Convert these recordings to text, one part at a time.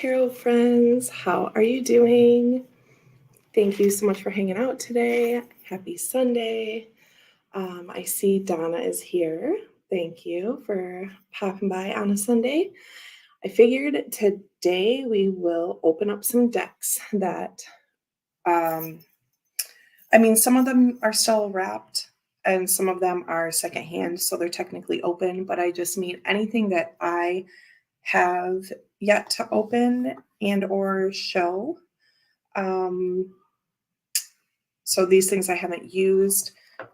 tarot friends. How are you doing? Thank you so much for hanging out today. Happy Sunday. I see Donna is here. Thank you for popping by on a Sunday. I figured today we will open up some decks that, some of them are still wrapped and some of them are secondhand, so they're technically open, but I just mean anything that I have yet to open and or show. So these things I haven't used.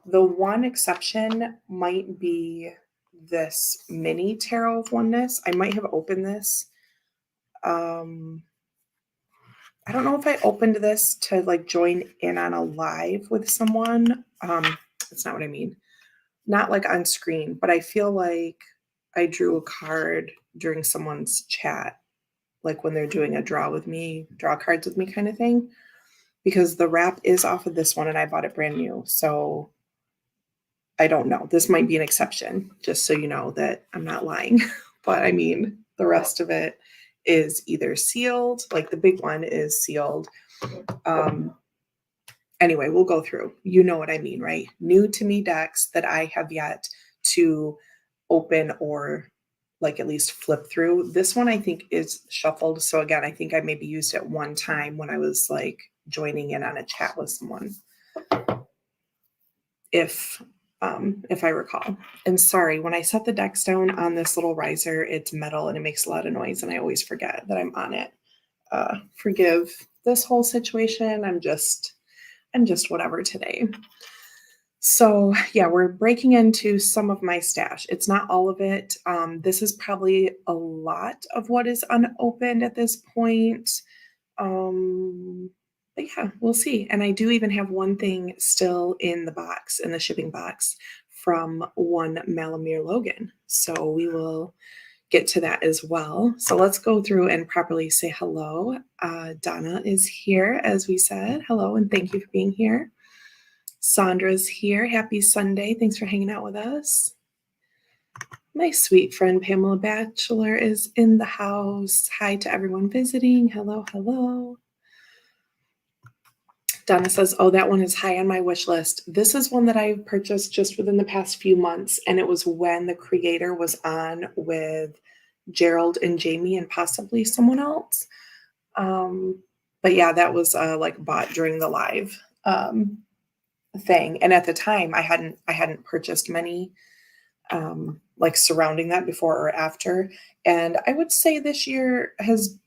The one exception might be this mini Tarot of Oneness. I might have opened this. I don't know if I opened this to like join in on a live with someone. That's not what I mean. Not like on screen, but I feel like I drew a card during someone's chat, like when they're doing a draw cards with me kind of thing, because the wrap is off of this one and I bought it brand new. So I don't know. This might be an exception, just so you know that I'm not lying. But I mean, the rest of it is either sealed, like the big one is sealed. Anyway, we'll go through. You know what I mean, right? New to me decks that I have yet to open or like at least flip through. This one I think is shuffled. So again, I think I maybe used it one time when I was like joining in on a chat with someone. If I recall. And sorry, when I set the decks down on this little riser, it's metal and it makes a lot of noise and I always forget that I'm on it. Forgive this whole situation. I'm just whatever today. So yeah, we're breaking into some of my stash. It's not all of it. This is probably a lot of what is unopened at this point. But yeah, we'll see. And I do even have one thing still in the box, in the shipping box from one Malamir Logan. So we will get to that as well. So let's go through and properly say hello. Donna is here, as we said. Hello, and thank you for being here. Sandra's here. Happy Sunday. Thanks for hanging out with us. My sweet friend Pamela Batchelor is in the house. Hi to everyone visiting. Hello, hello. Donna says, oh, that one is high on my wish list. This is one that I've purchased just within the past few months, and it was when the creator was on with Gerald and Jamie and possibly someone else. But yeah, that was like bought during the live thing. And at the time, I hadn't purchased many like surrounding that before or after. And I would say this year has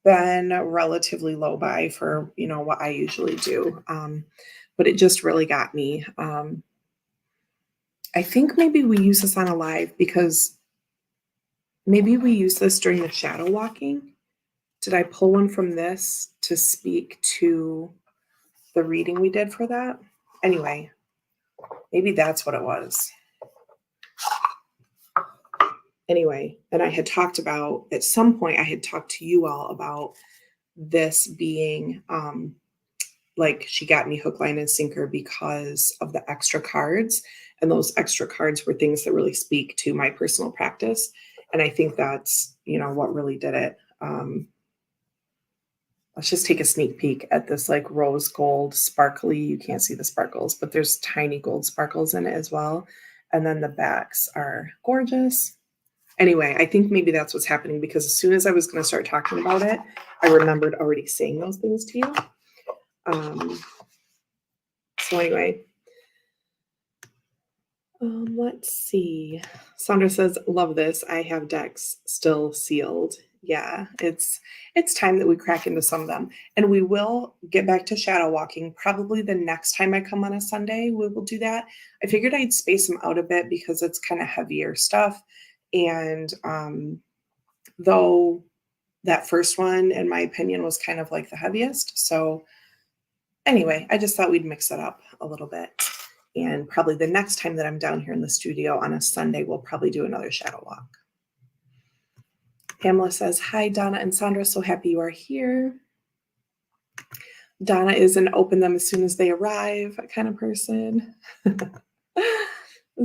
been relatively low buy for, what I usually do. But it just really got me. I think maybe we use this on a live because maybe we use this during the shadow walking. Did I pull one from this to speak to the reading we did for that? Anyway, maybe that's what it was. Anyway, and I had talked about, at some point, I had talked to you all about this being like she got me hook, line, and sinker because of the extra cards. And those extra cards were things that really speak to my personal practice. And I think that's, what really did it. Let's just take a sneak peek at this like rose gold sparkly. You can't see the sparkles, but there's tiny gold sparkles in it as well. And then the backs are gorgeous. Anyway, I think maybe that's what's happening because as soon as I was going to start talking about it, I remembered already saying those things to you. So anyway, let's see. Sandra says, love this. I have decks still sealed. Yeah, it's time that we crack into some of them. And we will get back to shadow walking. Probably the next time I come on a Sunday, we will do that. I figured I'd space them out a bit because it's kind of heavier stuff. And though that first one, in my opinion, was kind of like the heaviest. So anyway, I just thought we'd mix it up a little bit. And probably the next time that I'm down here in the studio on a Sunday, we'll probably do another shadow walk. Pamela says, hi, Donna and Sandra. So happy you are here. Donna is an open them as soon as they arrive kind of person.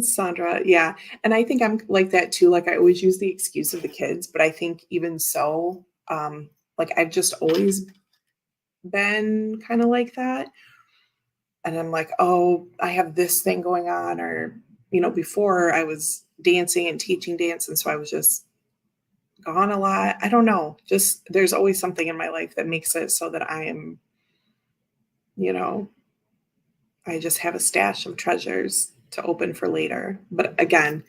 Sandra, yeah. And I think I'm like that too. Like I always use the excuse of the kids, but I think even so, Like I've just always been kind of like that. And I'm like, oh, I have this thing going on. Or, before I was dancing and teaching dance. And so I was just gone a lot. I don't know. Just there's always something in my life that makes it so that I am, you know, I just have a stash of treasures to open for later. But again,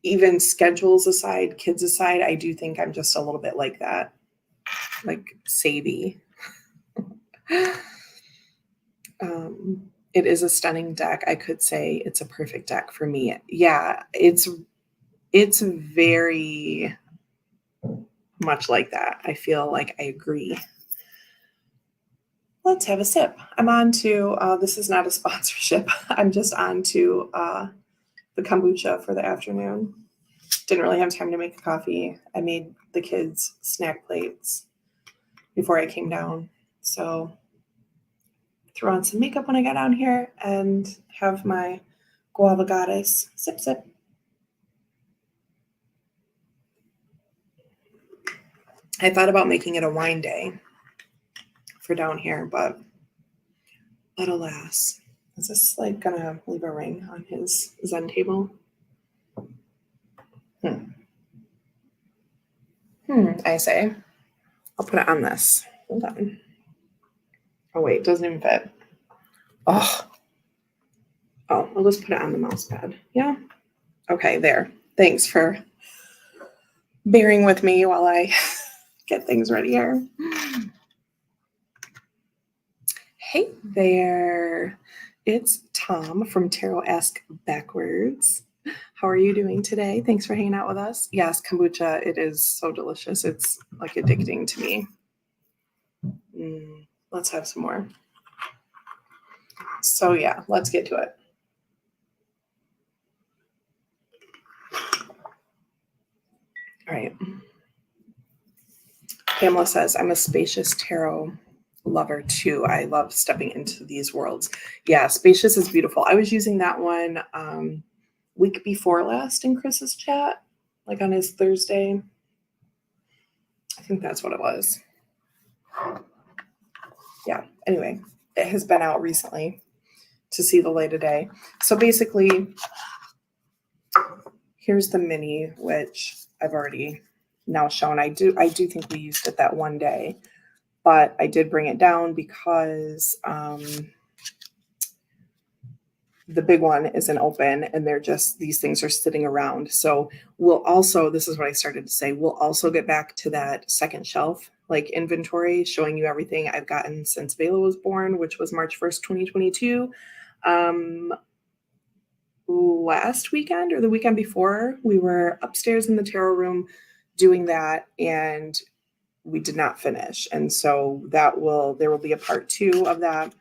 even schedules aside, kids aside, I do think I'm just a little bit like that, like Sadie. It is a stunning deck. I could say it's a perfect deck for me. Yeah, it's very much like that. I feel like I agree. Let's have a sip. I'm on to, this is not a sponsorship. I'm just on to the kombucha for the afternoon. Didn't really have time to make a coffee. I made the kids snack plates before I came down. So throw on some makeup when I got down here and have my guava goddess sip sip. I thought about making it a wine day for down here, but alas, is this like gonna leave a ring on his Zen table? I say. I'll put it on this. Hold on. Oh wait, it doesn't even fit. Oh, I'll just put it on the mouse pad. Yeah. Okay, there. Thanks for bearing with me while I get things ready here. Hey there. It's Tom from Tarot Ask Backwards. How are you doing today? Thanks for hanging out with us. Yes, kombucha, it is so delicious. It's like addicting to me. Let's have some more. So yeah, let's get to it. All right. Pamela says, I'm a spacious tarot lover too. I love stepping into these worlds. Yeah, spacious is beautiful. I was using that one week before last in Chris's chat, like on his Thursday. I think that's what it was. Yeah, anyway, it has been out recently to see the light of day. So basically, here's the mini, which I've already now shown. I do think we used it that one day, but I did bring it down because the big one isn't open and they're just, these things are sitting around. So we'll also, this is what I started to say, we'll also get back to that second shelf, like inventory, showing you everything I've gotten since Vela was born, which was March 1st, 2022. Last weekend or the weekend before, we were upstairs in the tarot room doing that and we did not finish. And so there will be a part 2 of that.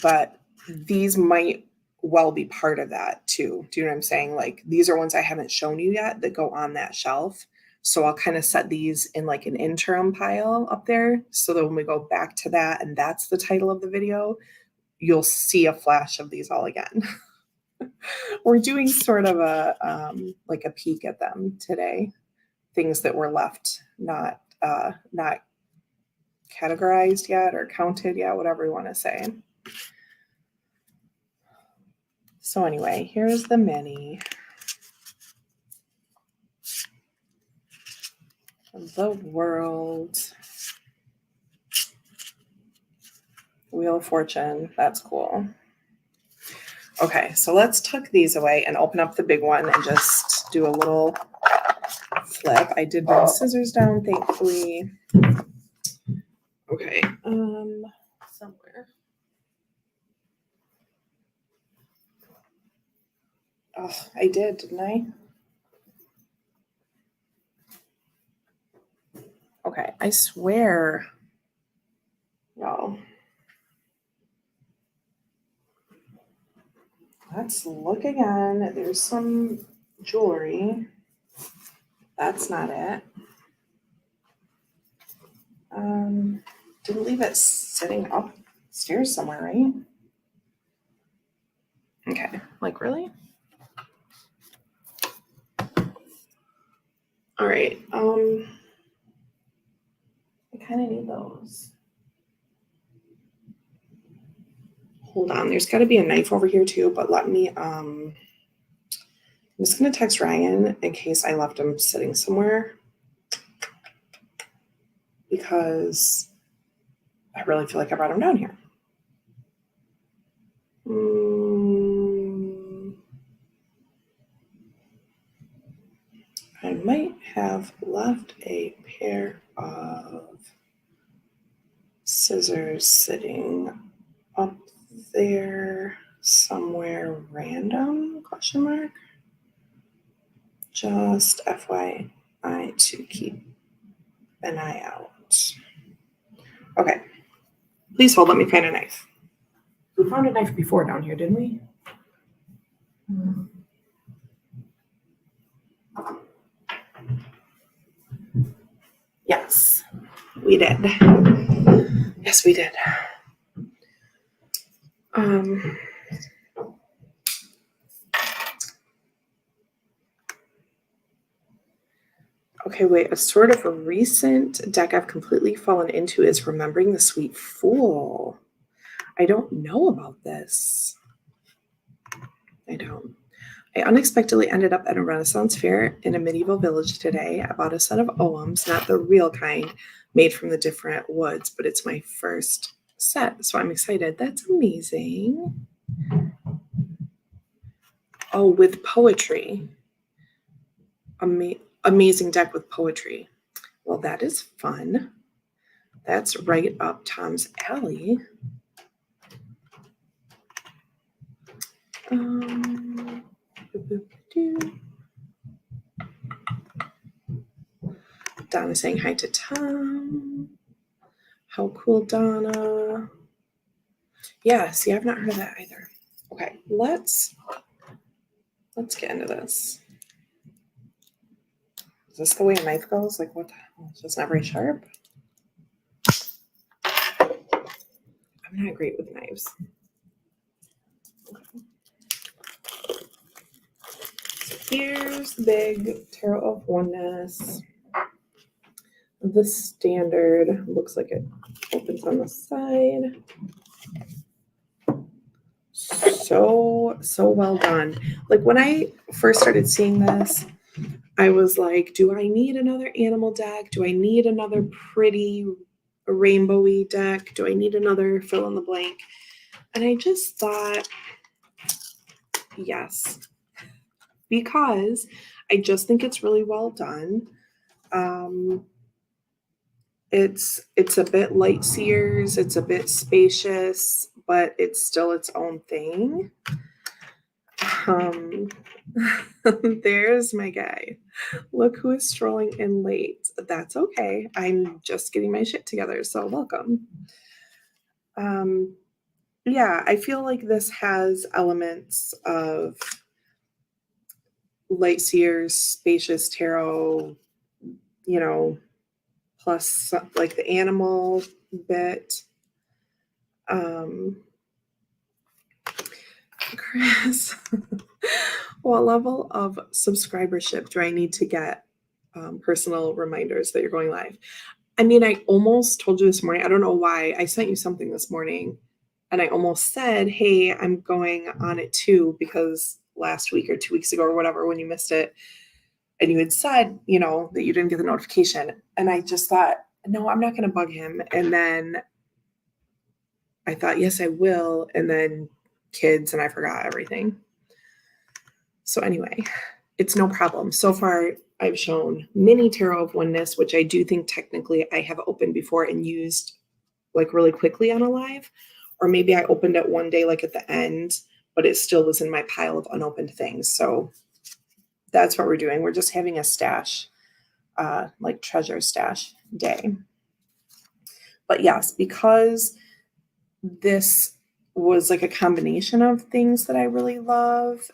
But these might well be part of that too. Do you know what I'm saying? Like these are ones I haven't shown you yet that go on that shelf. So I'll kind of set these in like an interim pile up there so that when we go back to that and that's the title of the video, you'll see a flash of these all again. We're doing sort of a like a peek at them today. Things that were left not categorized yet or counted yet, whatever you want to say. So anyway, here's the mini. The World. Wheel of Fortune. That's cool. Okay, so let's tuck these away and open up the big one and just do a little flip. I did bring scissors down, thankfully. Okay, somewhere. Oh, I did, didn't I? Okay, I swear. Y'all. Let's look again. There's some jewelry. That's not it. Didn't leave it sitting upstairs somewhere, right? Okay, like really? All right. kind of need those. Hold on, there's got to be a knife over here too, but let me, I'm just going to text Ryan in case I left him sitting somewhere, because I really feel like I brought him down here. I might have left a pair of scissors sitting up there somewhere random, question mark. Just FYI to keep an eye out. Okay. Please hold, let me find a knife. We found a knife before down here, didn't we? Yes, we did. Yes, we did. Okay, wait, a sort of a recent deck I've completely fallen into is Remembering the Sweet Fool. I don't know about this. I don't. I unexpectedly ended up at a Renaissance fair in a medieval village today. I bought a set of oghams, not the real kind, made from the different woods, but it's my first set, so I'm excited. That's amazing. Oh, with poetry. Amazing deck with poetry. Well, that is fun. That's right up Tom's alley. Donna saying hi to Tom. How cool, Donna. Yeah, see, I've not heard of that either. Okay, let's get into this. Is this the way a knife goes? Like, what the hell? It's just not very sharp. I'm not great with knives. Okay. So here's the big Tarot of Oneness. The standard looks like it opens on the side. So well done. Like, when I first started seeing this, I was like, do I need another animal deck? Do I need another pretty rainbowy deck? Do I need another fill in the blank? And I just thought, yes, because I just think it's really well done. It's a bit light seers, it's a bit spacious, but it's still its own thing. There's my guy. Look who is strolling in late. That's okay. I'm just getting my shit together, so welcome. Yeah, I feel like this has elements of light seers, spacious tarot, you know, plus like the animal bit. Chris, what level of subscribership do I need to get personal reminders that you're going live? I mean, I almost told you this morning. I don't know why. I sent you something this morning and I almost said, hey, I'm going on it too, because last week or 2 weeks ago or whatever, when you missed it, and you had said, you know, that you didn't get the notification. And I just thought, no, I'm not going to bug him. And then I thought, yes, I will. And then kids, and I forgot everything. So anyway, it's no problem. So far, I've shown mini Tarot of Oneness, which I do think technically I have opened before and used like really quickly on a live. Or maybe I opened it one day, like at the end, but it still was in my pile of unopened things. So that's what we're doing. We're just having a stash, like treasure stash day. But yes, because this was like a combination of things that I really love.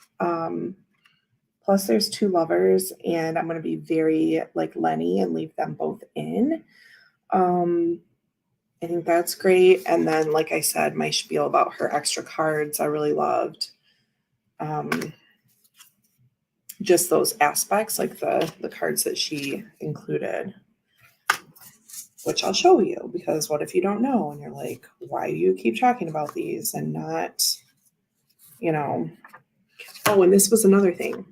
Plus there's two lovers, and I'm going to be very like Lenny and leave them both in. I think that's great. And then, like I said, my spiel about her extra cards, I really loved. Just those aspects, like the cards that she included. which I'll show you, because what if you don't know and you're like, why do you keep talking about these and not, you know? Oh, and this was another thing.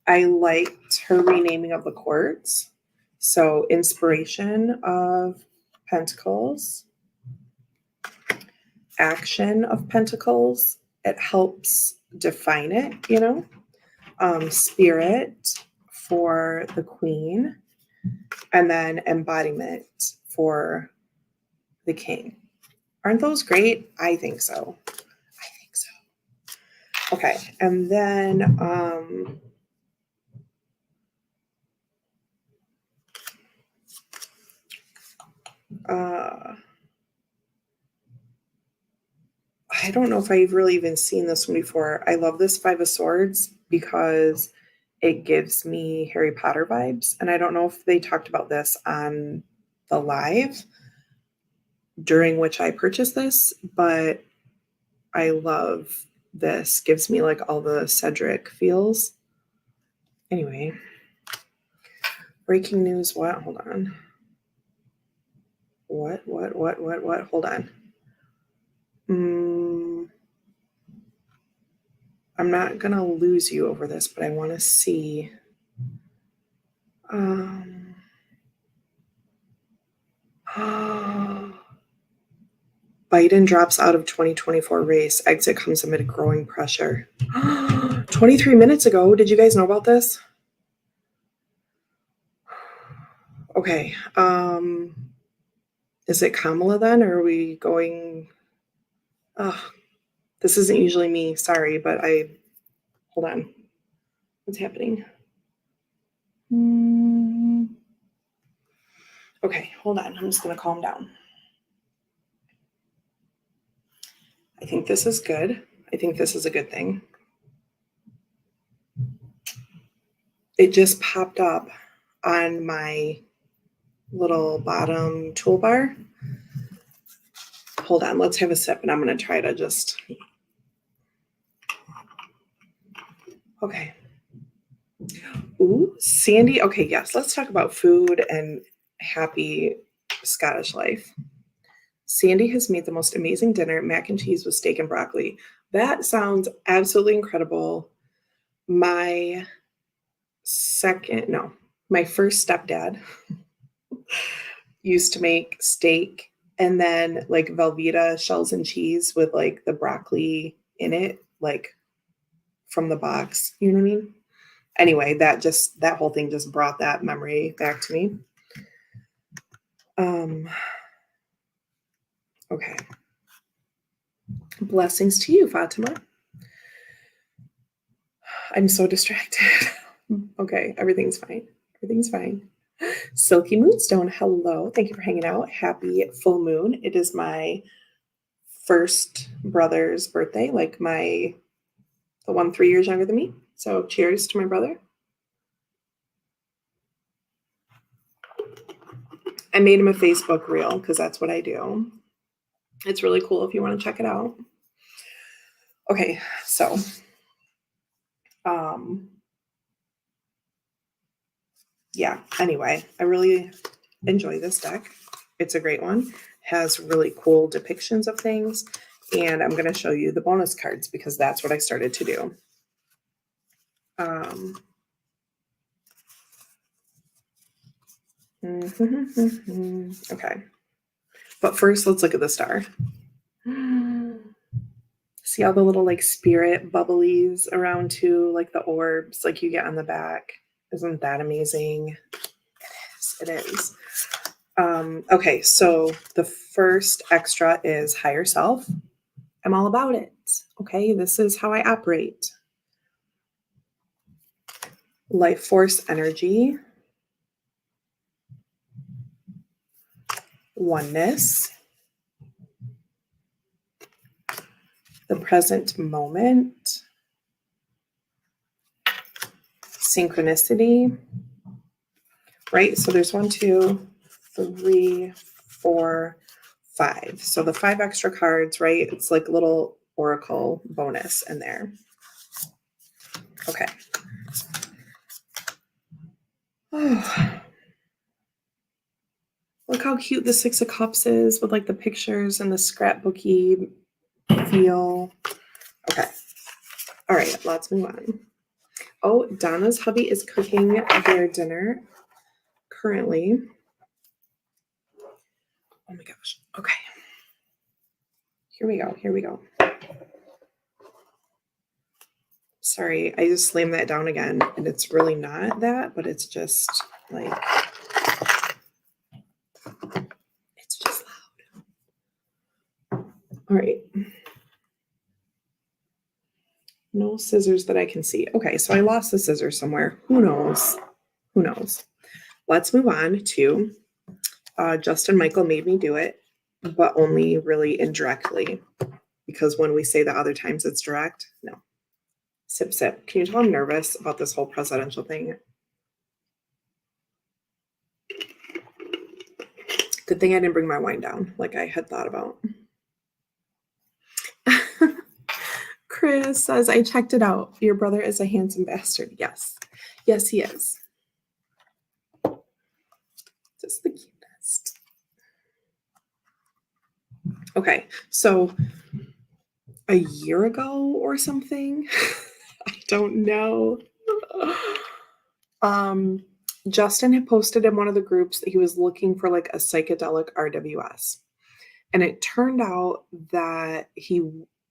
I liked her renaming of the quartz. So, Inspiration of Pentacles, Action of Pentacles. It helps define it, Spirit for the Queen, and then Embodiment for the King. Aren't those great? I think so. Okay, and then I don't know if I've really even seen this one before. I love this Five of Swords because it gives me Harry Potter vibes. And I don't know if they talked about this on the live during which I purchased this, but I love this. Gives me like all the Cedric feels. Anyway, breaking news. What? Hold on. What? Hold on. I'm not going to lose you over this, but I want to see. Biden drops out of 2024 race. Exit comes amid growing pressure. 23 minutes ago. Did you guys know about this? Okay. Is it Kamala then, or are we going? This isn't usually me. Sorry, but hold on. What's happening? Okay, hold on. I'm just going to calm down. I think this is good. I think this is a good thing. It just popped up on my little bottom toolbar. Hold on, let's have a sip, and I'm going to try to just... Okay. Ooh, Sandy. Okay, yes, let's talk about food and happy Scottish life. Sandy has made the most amazing dinner, mac and cheese with steak and broccoli. That sounds absolutely incredible. My first stepdad used to make steak and then like Velveeta shells and cheese with like the broccoli in it, like from the box. You know what I mean? Anyway, that whole thing just brought that memory back to me. Okay. Blessings to you, Fatima. I'm so distracted. Okay, everything's fine. Everything's fine. Silky Moonstone, hello. Thank you for hanging out. Happy full moon. It is my first brother's birthday, like the one 3 years younger than me. So cheers to my brother. I made him a Facebook reel because that's what I do. It's really cool if you want to check it out. Okay, so yeah, anyway, I really enjoy this deck. It's a great one. Has really cool depictions of things. And I'm going to show you the bonus cards because that's what I started to do. Okay. But first, let's look at the star. See all the little like spirit bubblies around too, like the orbs like you get on the back. Isn't that amazing? It is. Okay, so the first extra is higher self. I'm all about it. Okay, this is how I operate. Life force energy. Oneness. The present moment. Synchronicity. Right? So there's 1, 2, 3, 4, 5. So the 5 extra cards, right? It's like a little oracle bonus in there. Okay. Oh. Look how cute the Six of Cups is with like the pictures and the scrapbooky feel. Okay. All right, let's move on. Oh, Donna's hubby is cooking their dinner currently. Oh my gosh. Okay. Here we go. Here we go. Sorry, I just slammed that down again, and it's really not that, but it's just like, it's just loud. All right. No scissors that I can see. Okay, so I lost the scissors somewhere. Who knows? Who knows? Let's move on to Justin Michael made me do it, but only really indirectly, because when we say the other times it's direct, no. Sip, sip. Can you tell I'm nervous about this whole presidential thing? Good thing I didn't bring my wine down like I had thought about. Chris says, I checked it out. Your brother is a handsome bastard. Yes. Yes, he is. Just the cutest. Okay, so a year ago or something, I don't know. Justin had posted in one of the groups that he was looking for like a psychedelic RWS. And it turned out that he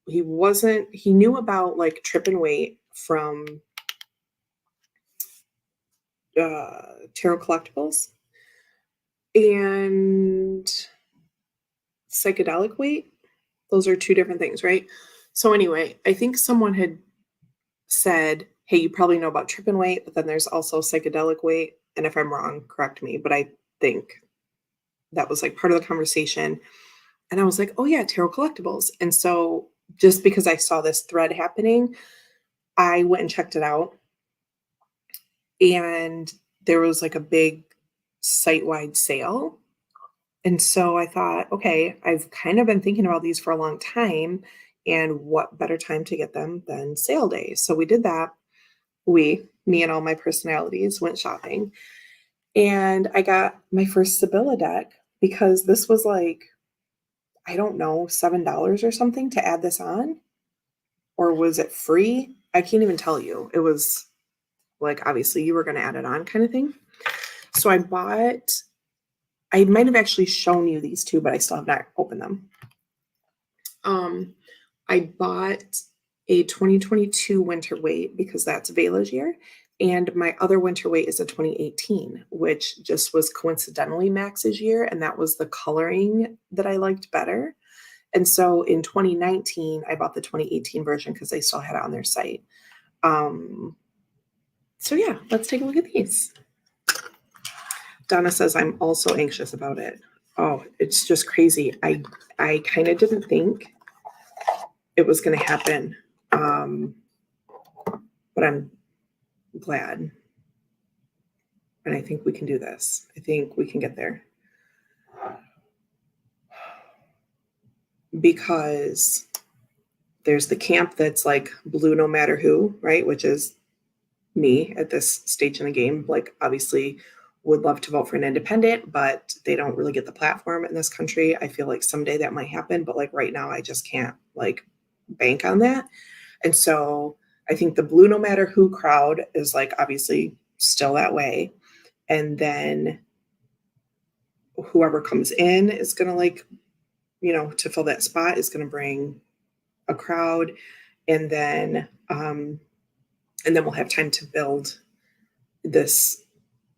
knew about like Trip and Wait from Tarot Collectibles and psychedelic weight. Those are two different things, right? So anyway, I think someone had said, hey, you probably know about Trip and Wait, but then there's also psychedelic weight. And if I'm wrong, correct me, but I think that was like part of the conversation. And I was like, oh yeah, Tarot Collectibles. And so just because I saw this thread happening, I went and checked it out. And there was like a big site-wide sale. And so I thought, okay, I've kind of been thinking about these for a long time. And what better time to get them than sale day? So we did that. Me and all my personalities went shopping. And I got my first Sibylla deck because this was like, I don't know, $7 or something to add this on. Or was it free? I can't even tell you. It was like, obviously you were going to add it on kind of thing. So I might have actually shown you these two, but I still have not opened them. I bought a 2022 winter weight because that's Vela's year. And my other winter weight is a 2018, which just was coincidentally Max's year. And that was the coloring that I liked better. And so in 2019, I bought the 2018 version because they still had it on their site. So yeah, let's take a look at these. Donna says, I'm also anxious about it. Oh, it's just crazy. I kind of didn't think it was going to happen. But I'm glad. And I think we can do this. I think we can get there. Because there's the camp that's like blue no matter who, right? Which is me at this stage in the game. Like, obviously would love to vote for an independent, but they don't really get the platform in this country. I feel like someday that might happen, but like right now I just can't like bank on that. And so I think the blue no matter who crowd is like obviously still that way. And then whoever comes in is going to like, you know, to fill that spot is going to bring a crowd. And then we'll have time to build this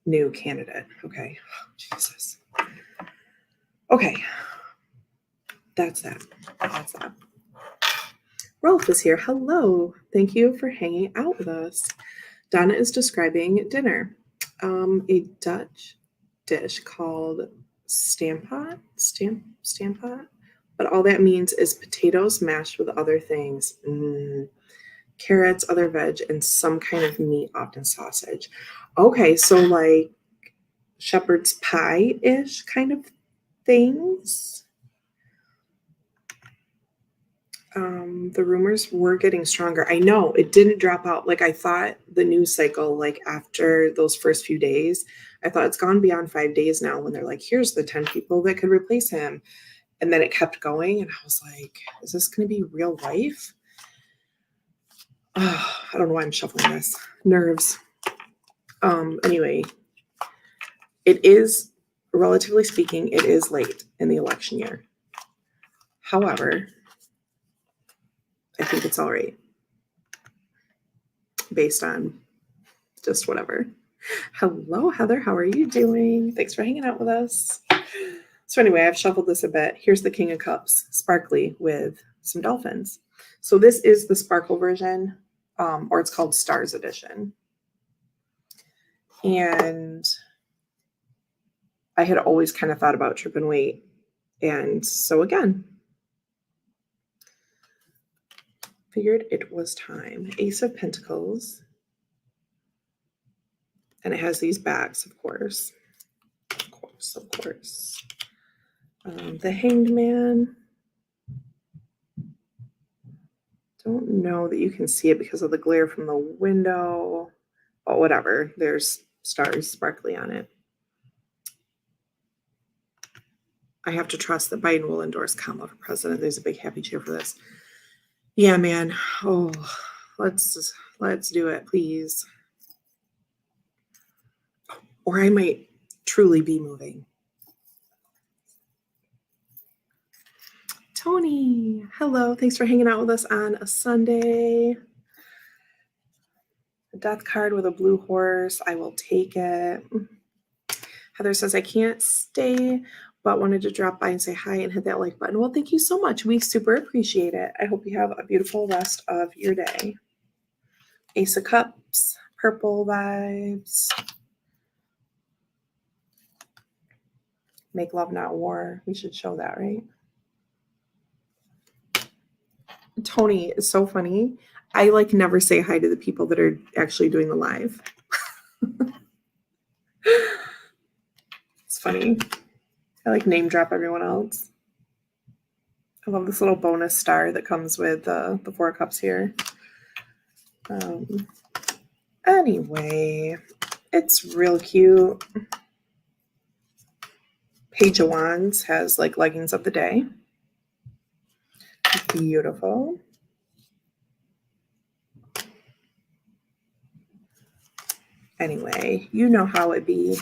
new candidate. Okay. Oh, Jesus. Okay. That's that. That's that. Rolf is here. Hello. Thank you for hanging out with us. Donna is describing dinner. A Dutch dish called stampot. But all that means is potatoes mashed with other things. Carrots, other veg, and some kind of meat, often sausage. Okay, so like shepherd's pie-ish kind of things. The rumors were getting stronger. I know it didn't drop out. Like I thought the news cycle, like after those first few days, I thought it's gone beyond 5 days now when they're like, here's the 10 people that could replace him. And then it kept going. And I was like, is this going to be real life? Oh, I don't know why I'm shuffling this. Nerves. Anyway, it is, relatively speaking, it is late in the election year. However, I think it's all right based on just whatever. Hello, Heather. How are you doing? Thanks for hanging out with us. So anyway, I've shuffled this a bit. Here's the King of Cups, sparkly with some dolphins. So this is the sparkle version, or it's called Stars Edition. And I had always kind of thought about trip and wait. And so again, figured it was time. Ace of Pentacles. And it has these backs, of course. Of course. The Hanged Man. Don't know that you can see it because of the glare from the window. But whatever. There's stars sparkly on it. I have to trust that Biden will endorse Kamala for president. There's a big happy cheer for this. Yeah, man. Oh, let's do it, please. Or I might truly be moving. Tony, hello. Thanks for hanging out with us on a Sunday. A death card with a blue horse. I will take it. Heather says, I can't stay, but wanted to drop by and say hi and hit that like button. Well, thank you so much. We super appreciate it. I hope you have a beautiful rest of your day. Ace of Cups, purple vibes. Make love, not war. We should show that, right? Tony is so funny. I like never say hi to the people that are actually doing the live. It's funny. I like name drop everyone else. I love this little bonus star that comes with the 4 cups here. Anyway, it's real cute. Page of Wands has like leggings of the day. Beautiful. Anyway, you know how it be.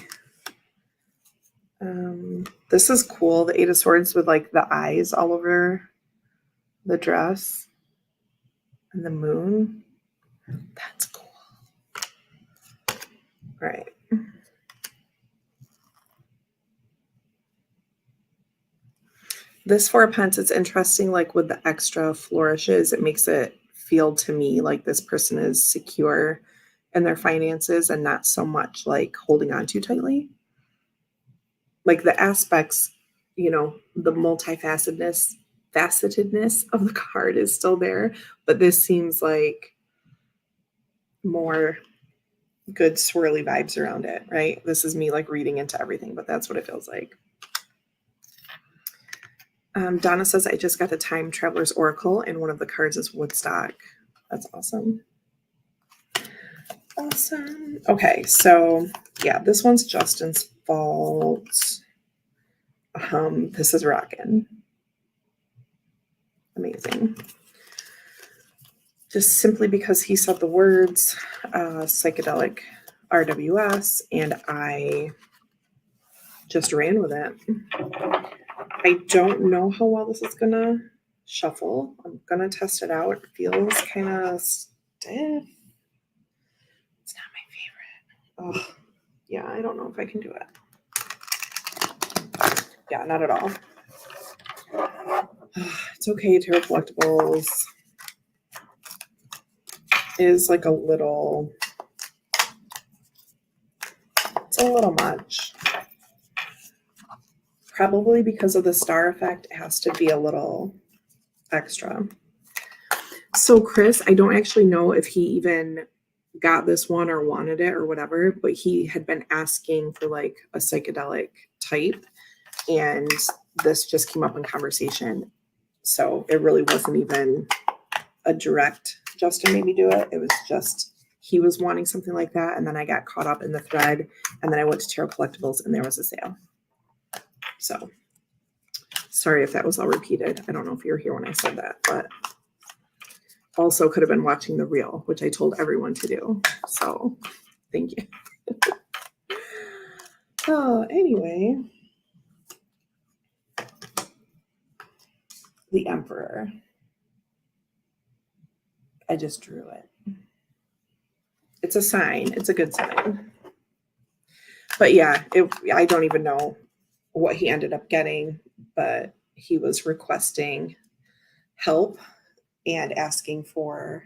This is cool. The 8 of Swords with like the eyes all over the dress and the moon. That's cool. All right. This 4 of Pentacles, it's interesting, like with the extra flourishes, it makes it feel to me like this person is secure in their finances and not so much like holding on too tightly. Like the aspects, you know, the multifacetedness of the card is still there, but this seems like more good swirly vibes around it, right? This is me like reading into everything, but that's what it feels like. Donna says, I just got the Time Traveler's Oracle, and one of the cards is Woodstock. That's awesome. Awesome. Okay, so yeah, this one's Justin's fault. This is rockin'. Amazing. Just simply because he said the words psychedelic RWS, and I just ran with it. I don't know how well this is gonna shuffle. I'm gonna test it out. It feels kind of stiff. It's not my favorite. Oh, yeah, I don't know if I can do it. Yeah, not at all. It's okay. Tarot Collectibles is like a little, it's a little much. Probably because of the star effect, it has to be a little extra. So Chris, I don't actually know if he even got this one or wanted it or whatever, but he had been asking for like a psychedelic type, and this just came up in conversation. So it really wasn't even a direct Justin made me do it. It was just he was wanting something like that. And then I got caught up in the thread, and then I went to Tarot Collectibles and there was a sale. So sorry if that was all repeated. I don't know if you were here when I said that, but also could have been watching the reel, which I told everyone to do. So thank you. Oh, anyway, the Emperor. I just drew it. It's a sign. It's a good sign. But yeah, I don't even know what he ended up getting, but he was requesting help and asking for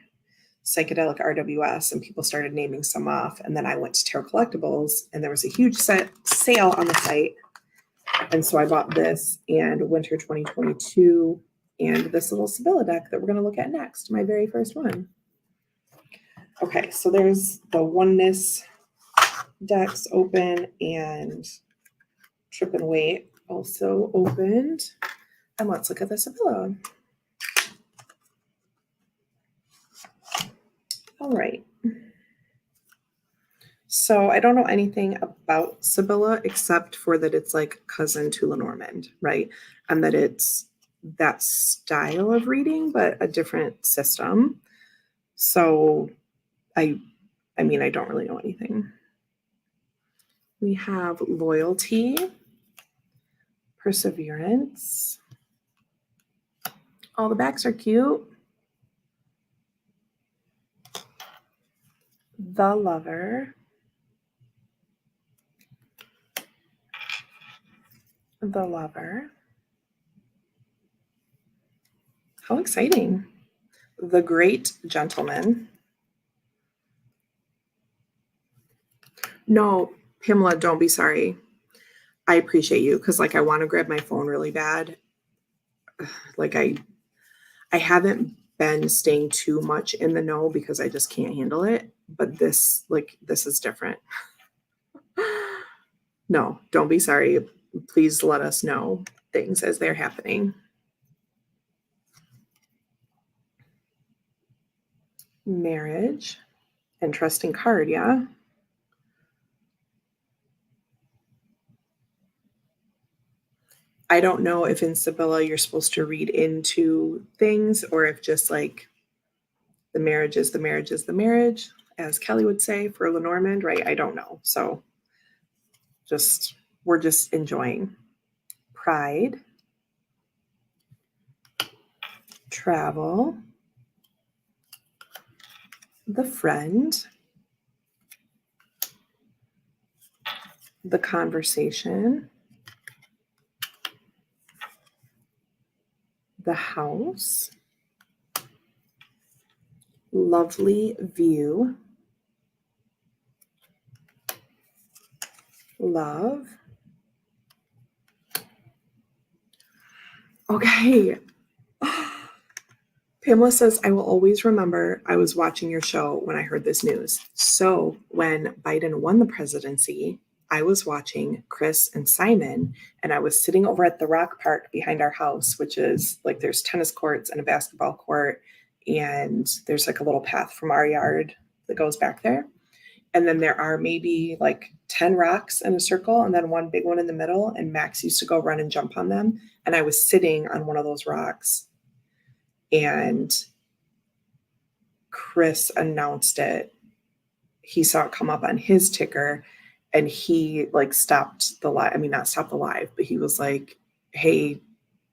psychedelic RWS, and people started naming some off. And then I went to Tarot Collectibles, and there was a huge sale on the site. And so I bought this and Winter 2022 and this little Sibilla deck that we're going to look at next, my very first one. Okay, so there's the Oneness decks open, and Trip and Wait also opened. And let's look at the Sibilla. All right. So I don't know anything about Sibilla except for that it's like cousin to Lenormand, right? And that it's that style of reading, but a different system. So I mean, I don't really know anything. We have Loyalty, Perseverance. All the backs are cute. The Lover. The Lover. How exciting. The Great Gentleman. No, Pamela, don't be sorry. I appreciate you because like I want to grab my phone really bad. Like I haven't been staying too much in the know because I just can't handle it. But this is different. No, don't be sorry. Please let us know things as they're happening. Marriage. Interesting card, yeah. I don't know if in Sibilla you're supposed to read into things or if just like the marriage is the marriage is the marriage, as Kelly would say for Lenormand, right? I don't know. So we're just enjoying. Pride. Travel. The Friend. The Conversation. The House. Lovely View. Love. Okay. Pamela says, I will always remember I was watching your show when I heard this news. So when Biden won the presidency, I was watching Chris and Simon, and I was sitting over at the Rock Park behind our house, which is like there's tennis courts and a basketball court, and there's like a little path from our yard that goes back there. And then there are maybe like 10 rocks in a circle and then one big one in the middle. And Max used to go run and jump on them. And I was sitting on one of those rocks, and Chris announced it. He saw it come up on his ticker, and he like stopped the live. I mean, not stopped the live, but he was like, hey,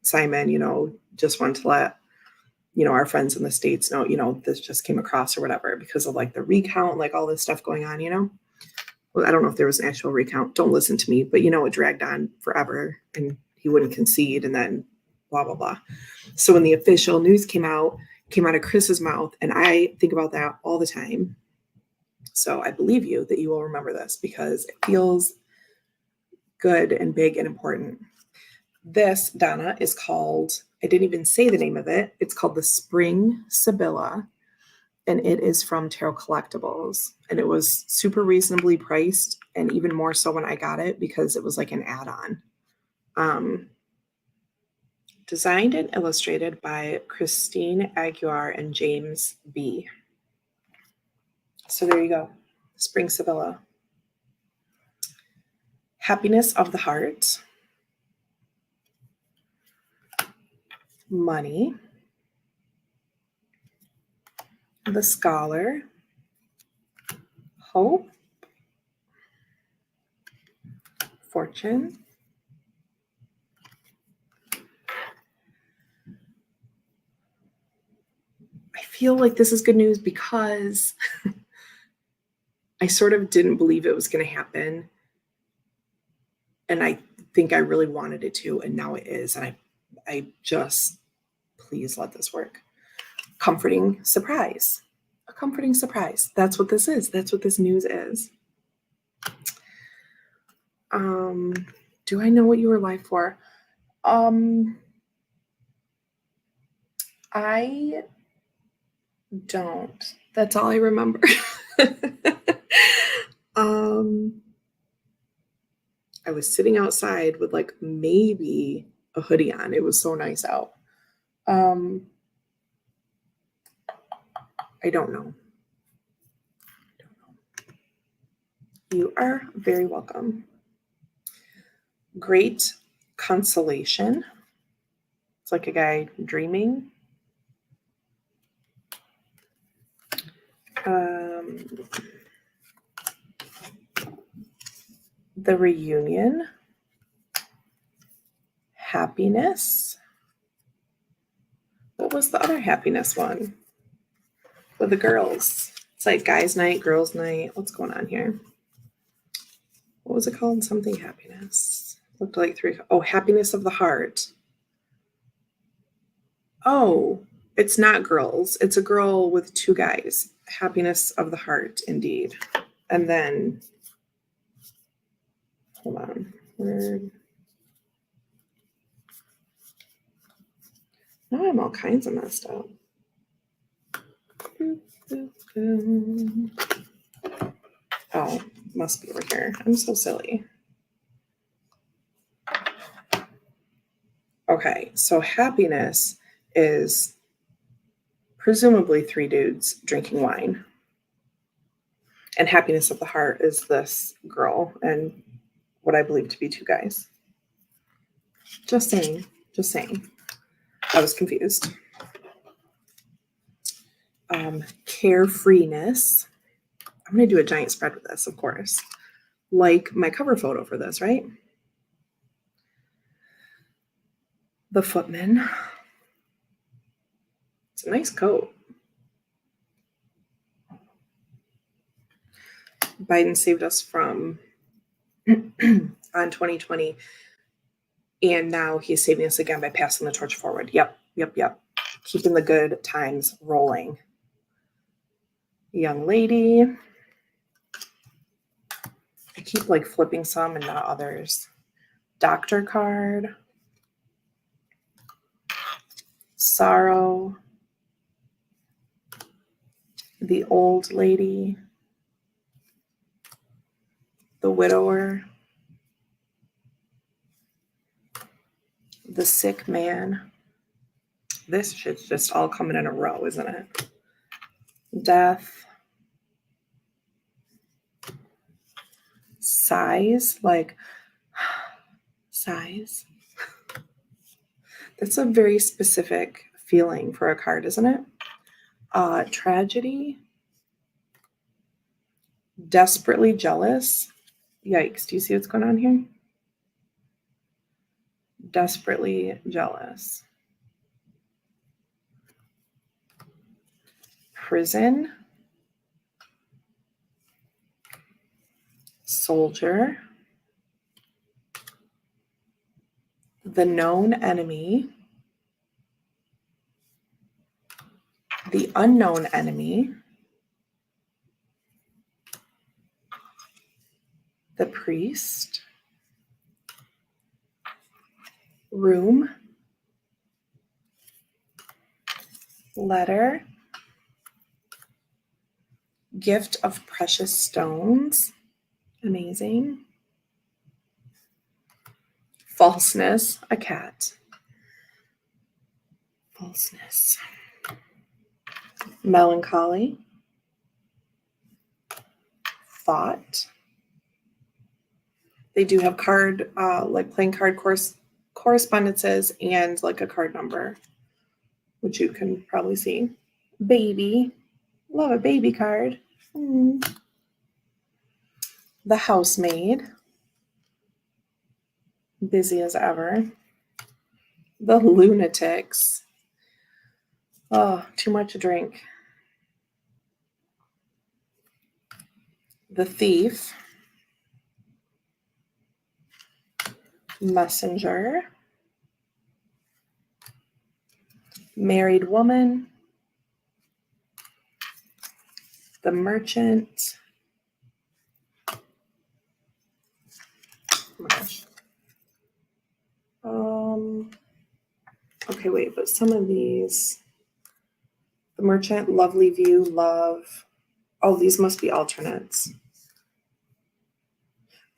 Simon, just wanted to let, our friends in the States know, this just came across or whatever because of like the recount, like all this stuff going on, Well, I don't know if there was an actual recount. Don't listen to me, but it dragged on forever and he wouldn't concede and then blah, blah, blah. So when the official news came out of Chris's mouth, and I think about that all the time. So I believe you that you will remember this because it feels good and big and important. This, Donna, is called, I didn't even say the name of it. It's called the Spring Sibilla, and it is from Tarot Collectibles. And it was super reasonably priced, and even more so when I got it because it was like an add-on. Designed and illustrated by Christine Aguiar and James B. So there you go. Spring Sibylla. Happiness of the heart. Money. The Scholar. Hope. Fortune. I feel like this is good news because I sort of didn't believe it was going to happen. And I think I really wanted it to, and now it is. And I just, please let this work. Comforting surprise. A comforting surprise. That's what this is. That's what this news is. Do I know what you were live for? I don't. That's all I remember. I was sitting outside with like maybe a hoodie on. It was so nice out. I don't know. You are very welcome. Great consolation. It's like a guy dreaming. The reunion. Happiness. What was the other happiness one? With the girls. It's like guys' night, girls' night. What's going on here? What was it called? Something happiness. Looked like three. Oh, happiness of the heart. Oh, it's not girls. It's a girl with two guys. Happiness of the heart, indeed. And then, hold on. Word. Now I'm all kinds of messed up. Oh, must be over here. I'm so silly. Okay, so happiness is presumably three dudes drinking wine. And happiness of the heart is this girl and what I believe to be two guys. Just saying. Just saying. I was confused. Carefreeness. I'm going to do a giant spread with this, of course. Like my cover photo for this, right? The Footman. It's a nice coat. Biden saved us from on 2020. And now he's saving us again by passing the torch forward. Yep. Keeping the good times rolling. Young lady. I keep like flipping some and not others. Doctor card. Sorrow. The old lady. The widower. The sick man. This shit's just all coming in a row, isn't it? Death. Size, like size. That's a very specific feeling for a card, isn't it? Tragedy. Desperately jealous. Yikes. Do you see what's going on here? Desperately jealous. Prison. Soldier. The known enemy. The unknown enemy. The priest. Room. Letter. Gift of precious stones. Amazing. Falseness. A cat. Falseness. Melancholy. thought. They do have card, like playing card correspondences and like a card number, which you can probably see. Baby. Love a baby card. The Housemaid. Busy as ever. The Lunatics. Oh, too much to drink. The Thief. Messenger. Married Woman. The Merchant. Oh my gosh. Okay, wait, but some of these. The Merchant, Lovely View, Love. Oh, these must be alternates.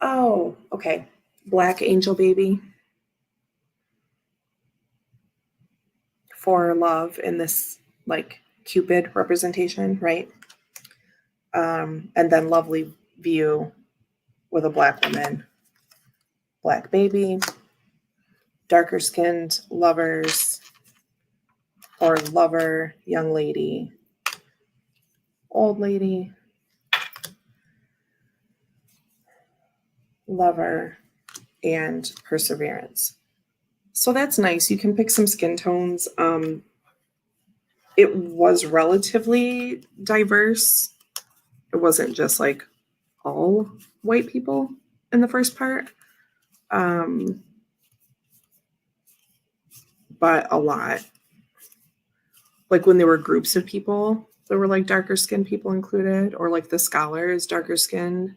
Oh, okay. Black Angel Baby. For love in this like Cupid representation, right? And then Lovely View with a black woman. Black Baby. Darker skinned lovers or lover, young lady, old lady, lover, and perseverance. So that's nice. You can pick some skin tones. It was relatively diverse. It wasn't just like all white people in the first part. But a lot. Like when there were groups of people, there were like darker skinned people included, or like the scholar is darker skinned.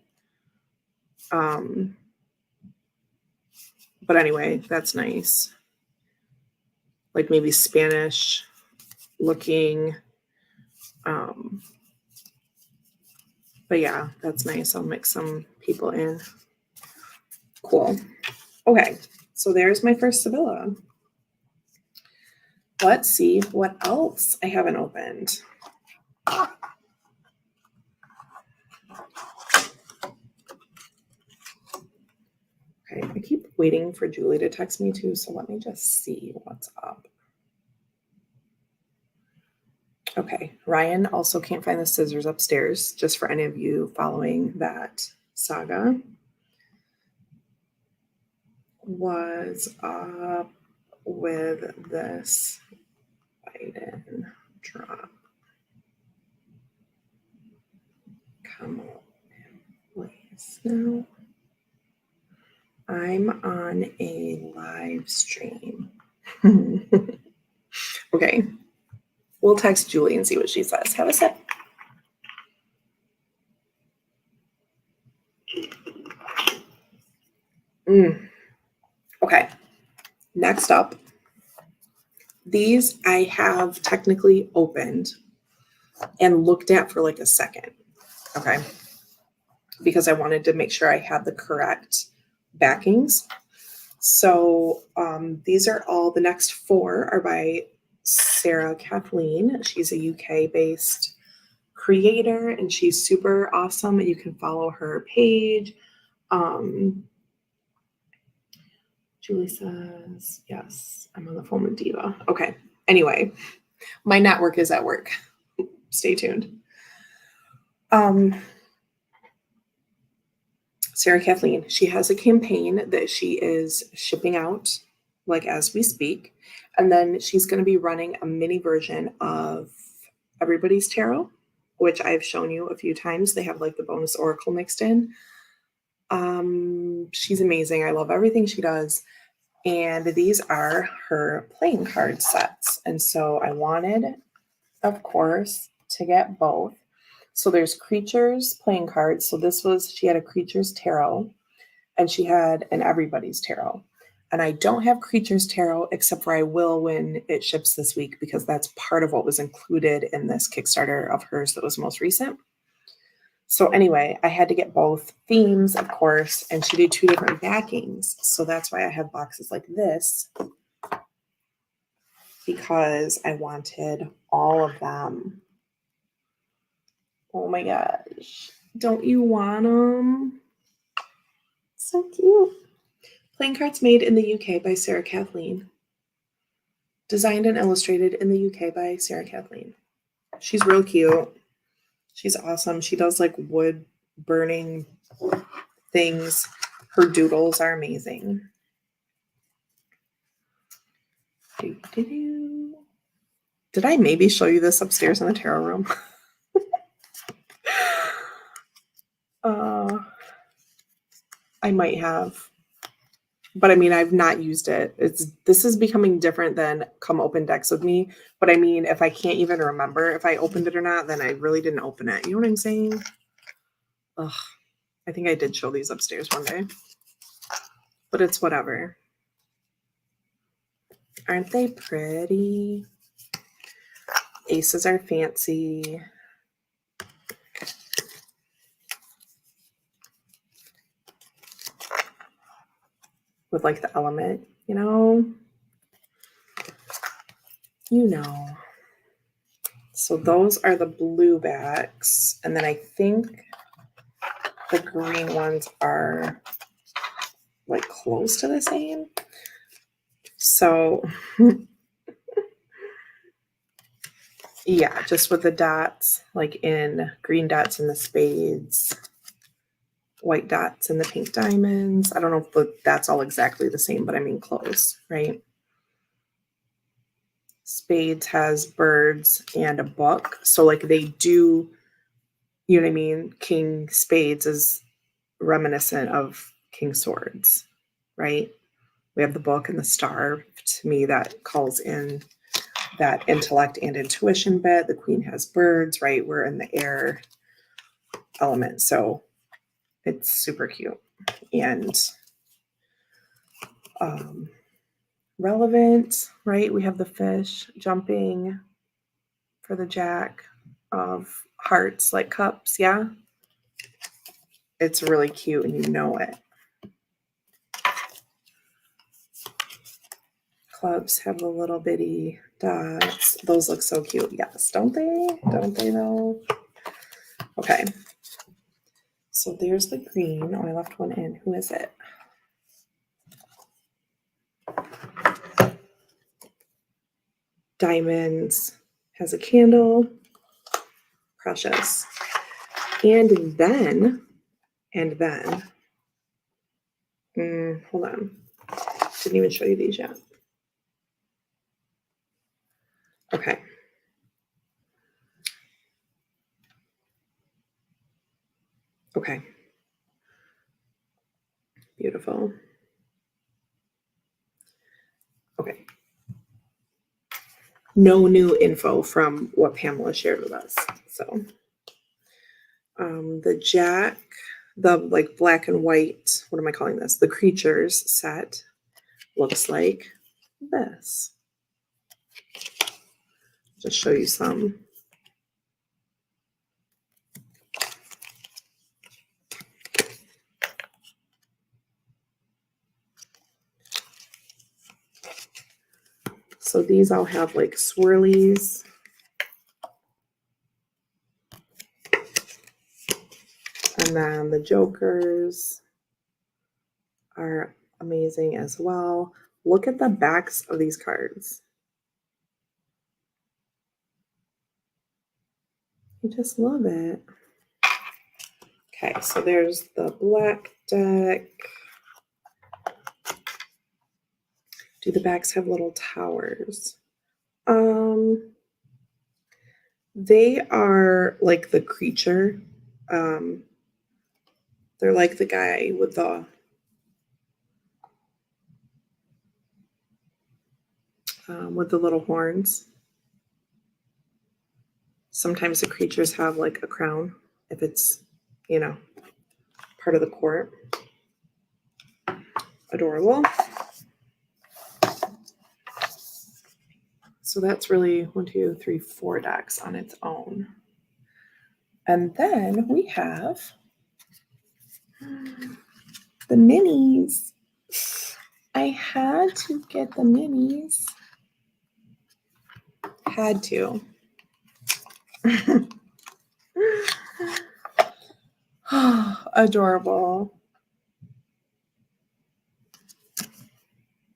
But anyway, that's nice. Like maybe Spanish looking. But yeah, that's nice. I'll mix some people in. Cool. Okay, so there's my first Sibilla. Let's see what else I haven't opened. Okay, I keep waiting for Julie to text me too, so let me just see what's up. Okay, Ryan also can't find the scissors upstairs, just for any of you following that saga. Was up with this Biden drop. Come on, please. No. I'm on a live stream. Okay. We'll text Julie and see what she says. Have a sip. Okay. Next up. These I have technically opened and looked at for like a second. Okay. Because I wanted to make sure I had the correct backings. So these are all, the next four are by Sarah Kathleen. She's a UK-based creator and she's super awesome. And you can follow her page. Julie says, yes, I'm on the phone with Diva. Okay. Anyway, my network is at work. Stay tuned. Sarah Kathleen, she has a campaign that she is shipping out like as we speak. And then she's going to be running a mini version of Everybody's Tarot, which I've shown you a few times. They have like the bonus oracle mixed in. She's amazing. I love everything she does. And these are her playing card sets. And so I wanted, of course, to get both. So there's Creatures playing cards. So this was, she had a Creatures Tarot and she had an Everybody's Tarot. And I don't have Creatures Tarot, except for I will when it ships this week, because that's part of what was included in this Kickstarter of hers that was most recent. So anyway, I had to get both themes, of course, and she did two different backings. So that's why I have boxes like this, because I wanted all of them. Oh my gosh. Don't you want them? So cute. Playing cards made in the UK by Sarah Kathleen. Designed and illustrated in the UK by Sarah Kathleen. She's real cute. She's awesome. She does like wood burning things. Her doodles are amazing. Did I maybe show you this upstairs in the tarot room? I might have. But I mean, I've not used it. This is becoming different than come open decks with me. But I mean, if I can't even remember if I opened it or not, then I really didn't open it. You know what I'm saying? Ugh. I think I did show these upstairs one day. But it's whatever. Aren't they pretty? Aces are fancy. With like the element, you know? You know. So those are the blue backs. And then I think the green ones are like close to the same. So yeah, just with the dots, like in green dots in the spades, white dots in the pink diamonds. I don't know if that's all exactly the same, but I mean close, right? Spades has birds and a book. So like they do, you know what I mean? King spades is reminiscent of King swords, right? We have the book and the star. To me, that calls in that intellect and intuition bit. The queen has birds, right? We're in the air element. So it's super cute and relevant, right? We have the fish jumping for the jack of hearts, like cups. Yeah. It's really cute and you know it. Clubs have the little bitty dots. Those look so cute. Yes, don't they? Don't they though? Okay. So there's the green. Oh, I left one in. Who is it? Diamonds has a candle. Precious. And then, hold on. Didn't even show you these yet. Okay. Okay. Beautiful. Okay. No new info from what Pamela shared with us. So the jack, the like black and white, what am I calling this? The creatures set looks like this. Just show you some. So these all have like swirlies. And then the jokers are amazing as well. Look at the backs of these cards. I just love it. Okay, so there's the black deck. Do the backs have little towers? They are like the creature. They're like the guy with the little horns. Sometimes the creatures have like a crown if it's, you know, part of the court. Adorable. So that's really 1, 2, 3, 4 decks on its own. And then we have the minis. I had to get the minis. Had to. Adorable.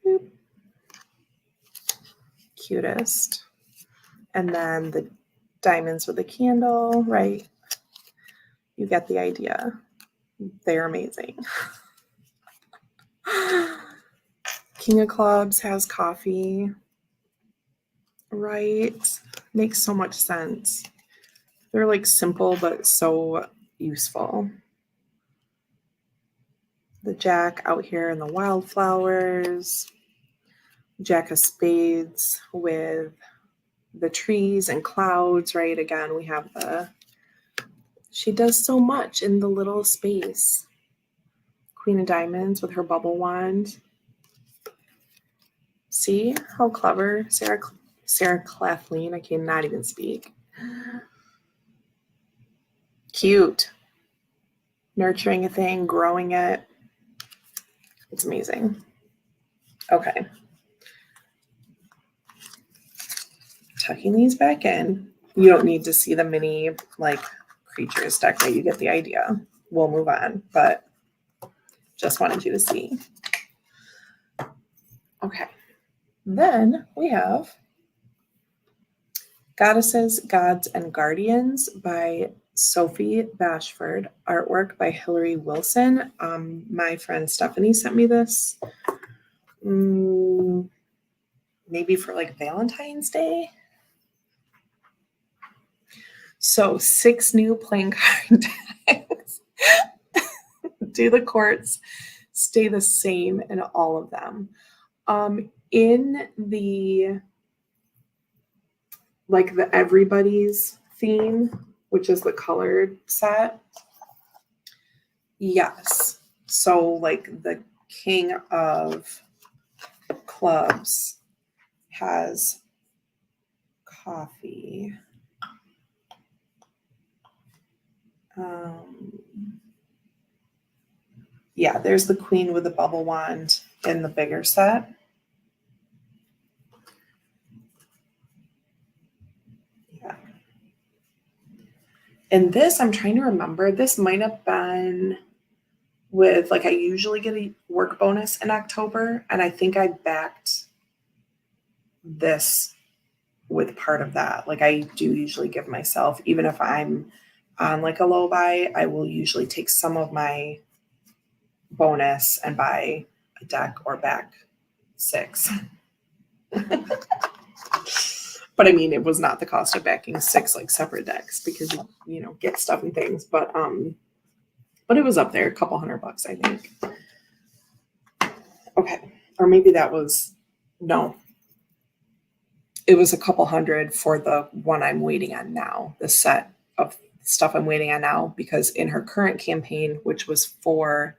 Boop. Cutest. And then the diamonds with the candle, right? You get the idea. They're amazing. King of Clubs has coffee, right? Makes so much sense. They're like simple but so useful. The Jack out here in the wildflowers. Jack of Spades with the trees and clouds, right? Again, we have she does so much in the little space. Queen of Diamonds with her bubble wand. See how clever Sarah Kathleen, I cannot even speak. Cute. Nurturing a thing, growing it. It's amazing. Okay. Tucking these back in. You don't need to see the mini like creatures deck, right? You get the idea. We'll move on, but just wanted you to see. Okay. Then we have Goddesses, Gods, and Guardians by Sophie Bashford, artwork by Hillary Wilson. My friend Stephanie sent me this maybe for like Valentine's Day. So 6 new playing card decks. Do the courts stay the same in all of them? In the like the everybody's theme, which is the colored set, yes. So like the King of Clubs has coffee. Yeah, there's the Queen with the bubble wand in the bigger set. Yeah. And this, I'm trying to remember, this might have been with, like, I usually get a work bonus in October, and I think I backed this with part of that. Like, I do usually give myself, even if I'm on like a low buy, I will usually take some of my bonus and buy a deck or back 6. But I mean, it was not the cost of backing 6 like separate decks because you know get stuff and things. But it was up there, a couple $100, I think. Okay, or maybe that was no. It was a couple $100 for the one I'm waiting on now. The set of stuff I'm waiting on now because in her current campaign, which was for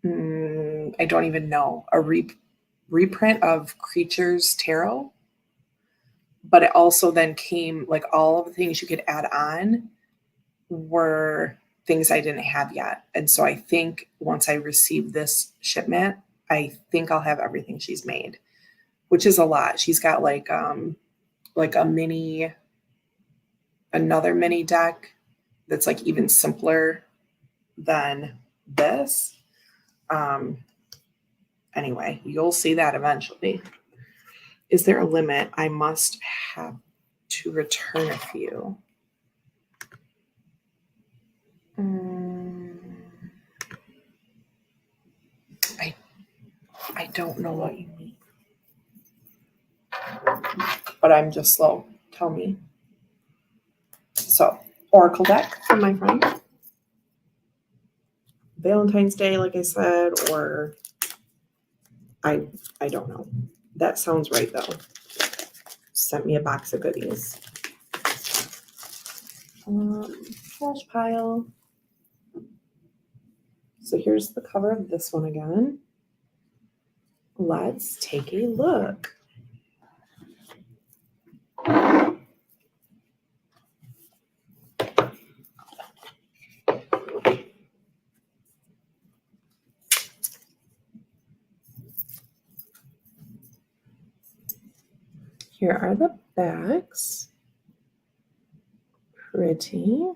I don't even know, a reprint of Creatures Tarot. But it also then came, like all of the things you could add on were things I didn't have yet. And so I think once I receive this shipment, I think I'll have everything she's made, which is a lot. She's got like a another mini deck that's like even simpler than this. Anyway, you'll see that eventually. Is there a limit? I must have to return a few. I don't know what you mean. But I'm just slow. Tell me. So, Oracle deck from my friend. Valentine's Day, like I said, or I don't know. That sounds right though. Sent me a box of goodies. Trash pile. So here's the cover of this one again. Let's take a look. Here are the backs. Pretty.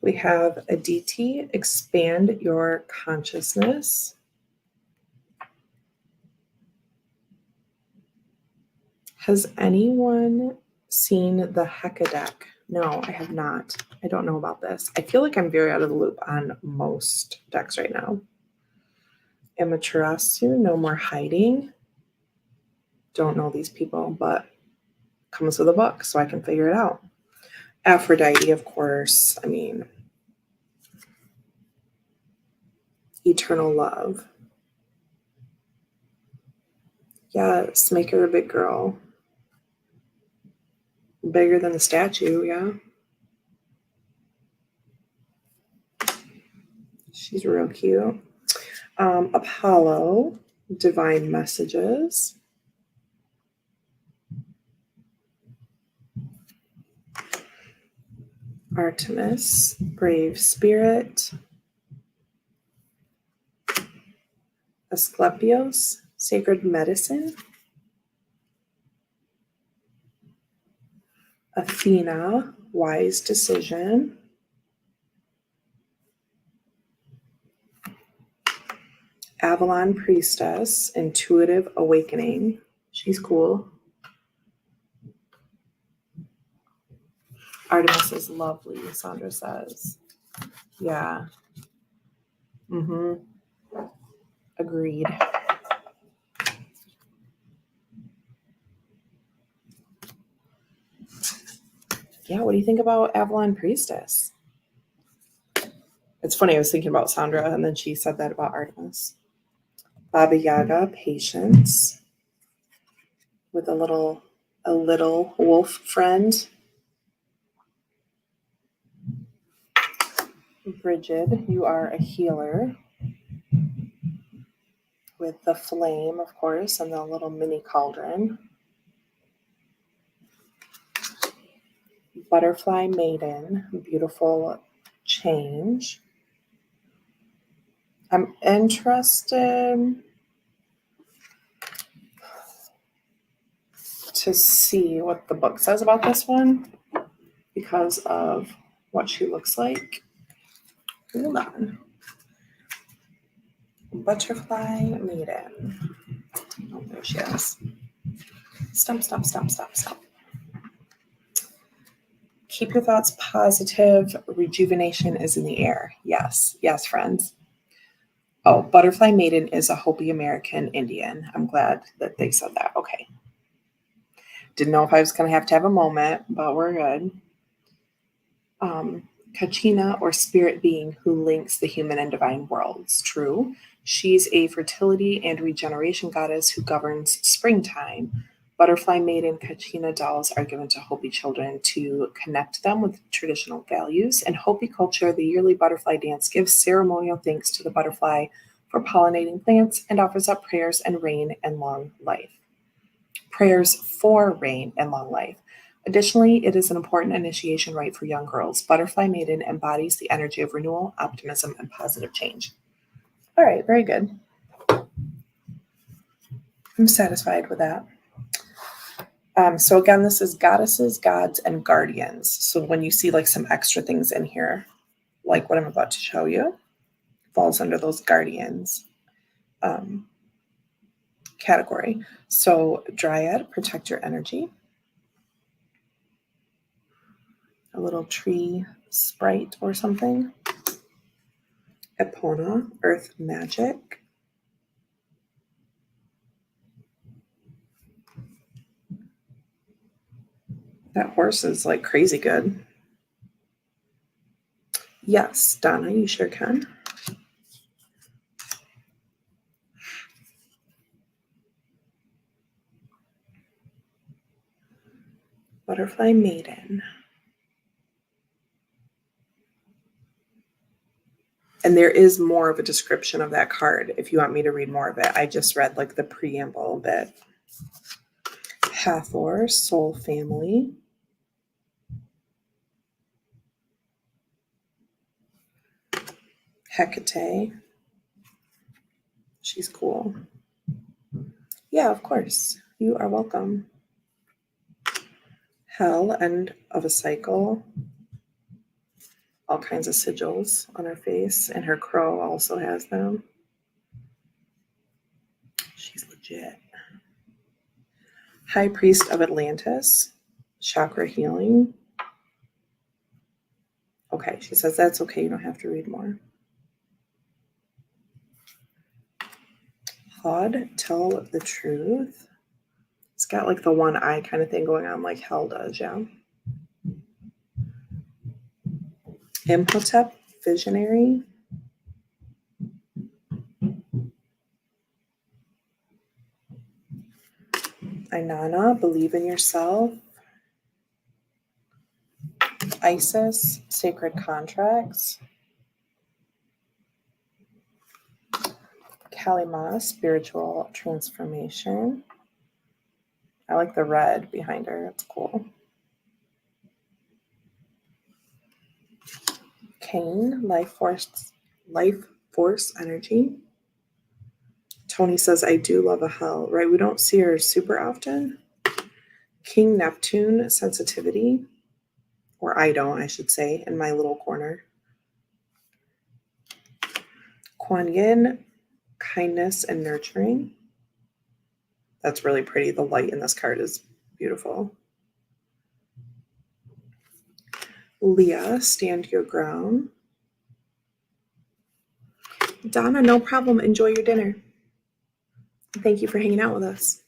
We have Aditi, expand your consciousness. Has anyone seen the Hekadeck? No, I have not. I don't know about this. I feel like I'm very out of the loop on most decks right now. Amaterasu, no more hiding. Don't know these people, but comes with a book, so I can figure it out. Aphrodite, of course. I mean, eternal love. Yes, make her a big girl. Bigger than the statue, yeah. She's real cute. Apollo, divine messages. Artemis, brave spirit. Asclepios, sacred medicine. Athena, wise decision. Avalon priestess, intuitive awakening. She's cool. Artemis is lovely, Sandra says. Yeah. Agreed. Yeah, what do you think about Avalon priestess? It's funny, I was thinking about Sandra, and then she said that about Artemis. Baba Yaga, patience. With a little wolf friend. Bridget, you are a healer. With the flame, of course, and the little mini cauldron. Butterfly maiden, beautiful change. I'm interested to see what the book says about this one because of what she looks like. Hold on. Butterfly maiden. Oh, there she is. Stop. Keep your thoughts positive. Rejuvenation is in the air. Yes, friends. Oh, Butterfly Maiden is a Hopi American Indian. I'm glad that they said that. Okay. Didn't know if I was going to have a moment, but we're good. Kachina, or spirit being who links the human and divine worlds. True. She's a fertility and regeneration goddess who governs springtime. Butterfly Maiden Kachina dolls are given to Hopi children to connect them with traditional values. In Hopi culture, the yearly butterfly dance gives ceremonial thanks to the butterfly for pollinating plants and offers up prayers and rain and long life. Prayers for rain and long life. Additionally, it is an important initiation rite for young girls. Butterfly Maiden embodies the energy of renewal, optimism, and positive change. All right, very good. I'm satisfied with that. So again, this is goddesses, gods, and guardians. So when you see like some extra things in here, like what I'm about to show you, falls under those guardians category. So Dryad, protect your energy. A little tree sprite or something. Epona, earth magic. That horse is like crazy good. Yes, Donna, you sure can. Butterfly Maiden. And there is more of a description of that card if you want me to read more of it. I just read like the preamble bit. Hathor, soul family. Hecate. She's cool. Yeah, of course. You are welcome. Hell, end of a cycle. all kinds of sigils on her face, and her crow also has them. She's legit. High Priest of Atlantis, chakra healing. Okay, she says that's okay. You don't have to read more. Hod, tell the truth. It's got like the one eye kind of thing going on, like Hell does, yeah. Imhotep, visionary. Inanna, believe in yourself. Isis, sacred contracts. Kalima, spiritual transformation. I like the red behind her. It's cool. Cain, life force energy. Tony says, I do love a hell, right? We don't see her super often. King Neptune, sensitivity. Or I don't, I should say, in my little corner. Kuan Yin, kindness and nurturing. That's really pretty. The light in this card is beautiful. Leah, stand your ground. Donna, no problem. Enjoy your dinner. Thank you for hanging out with us.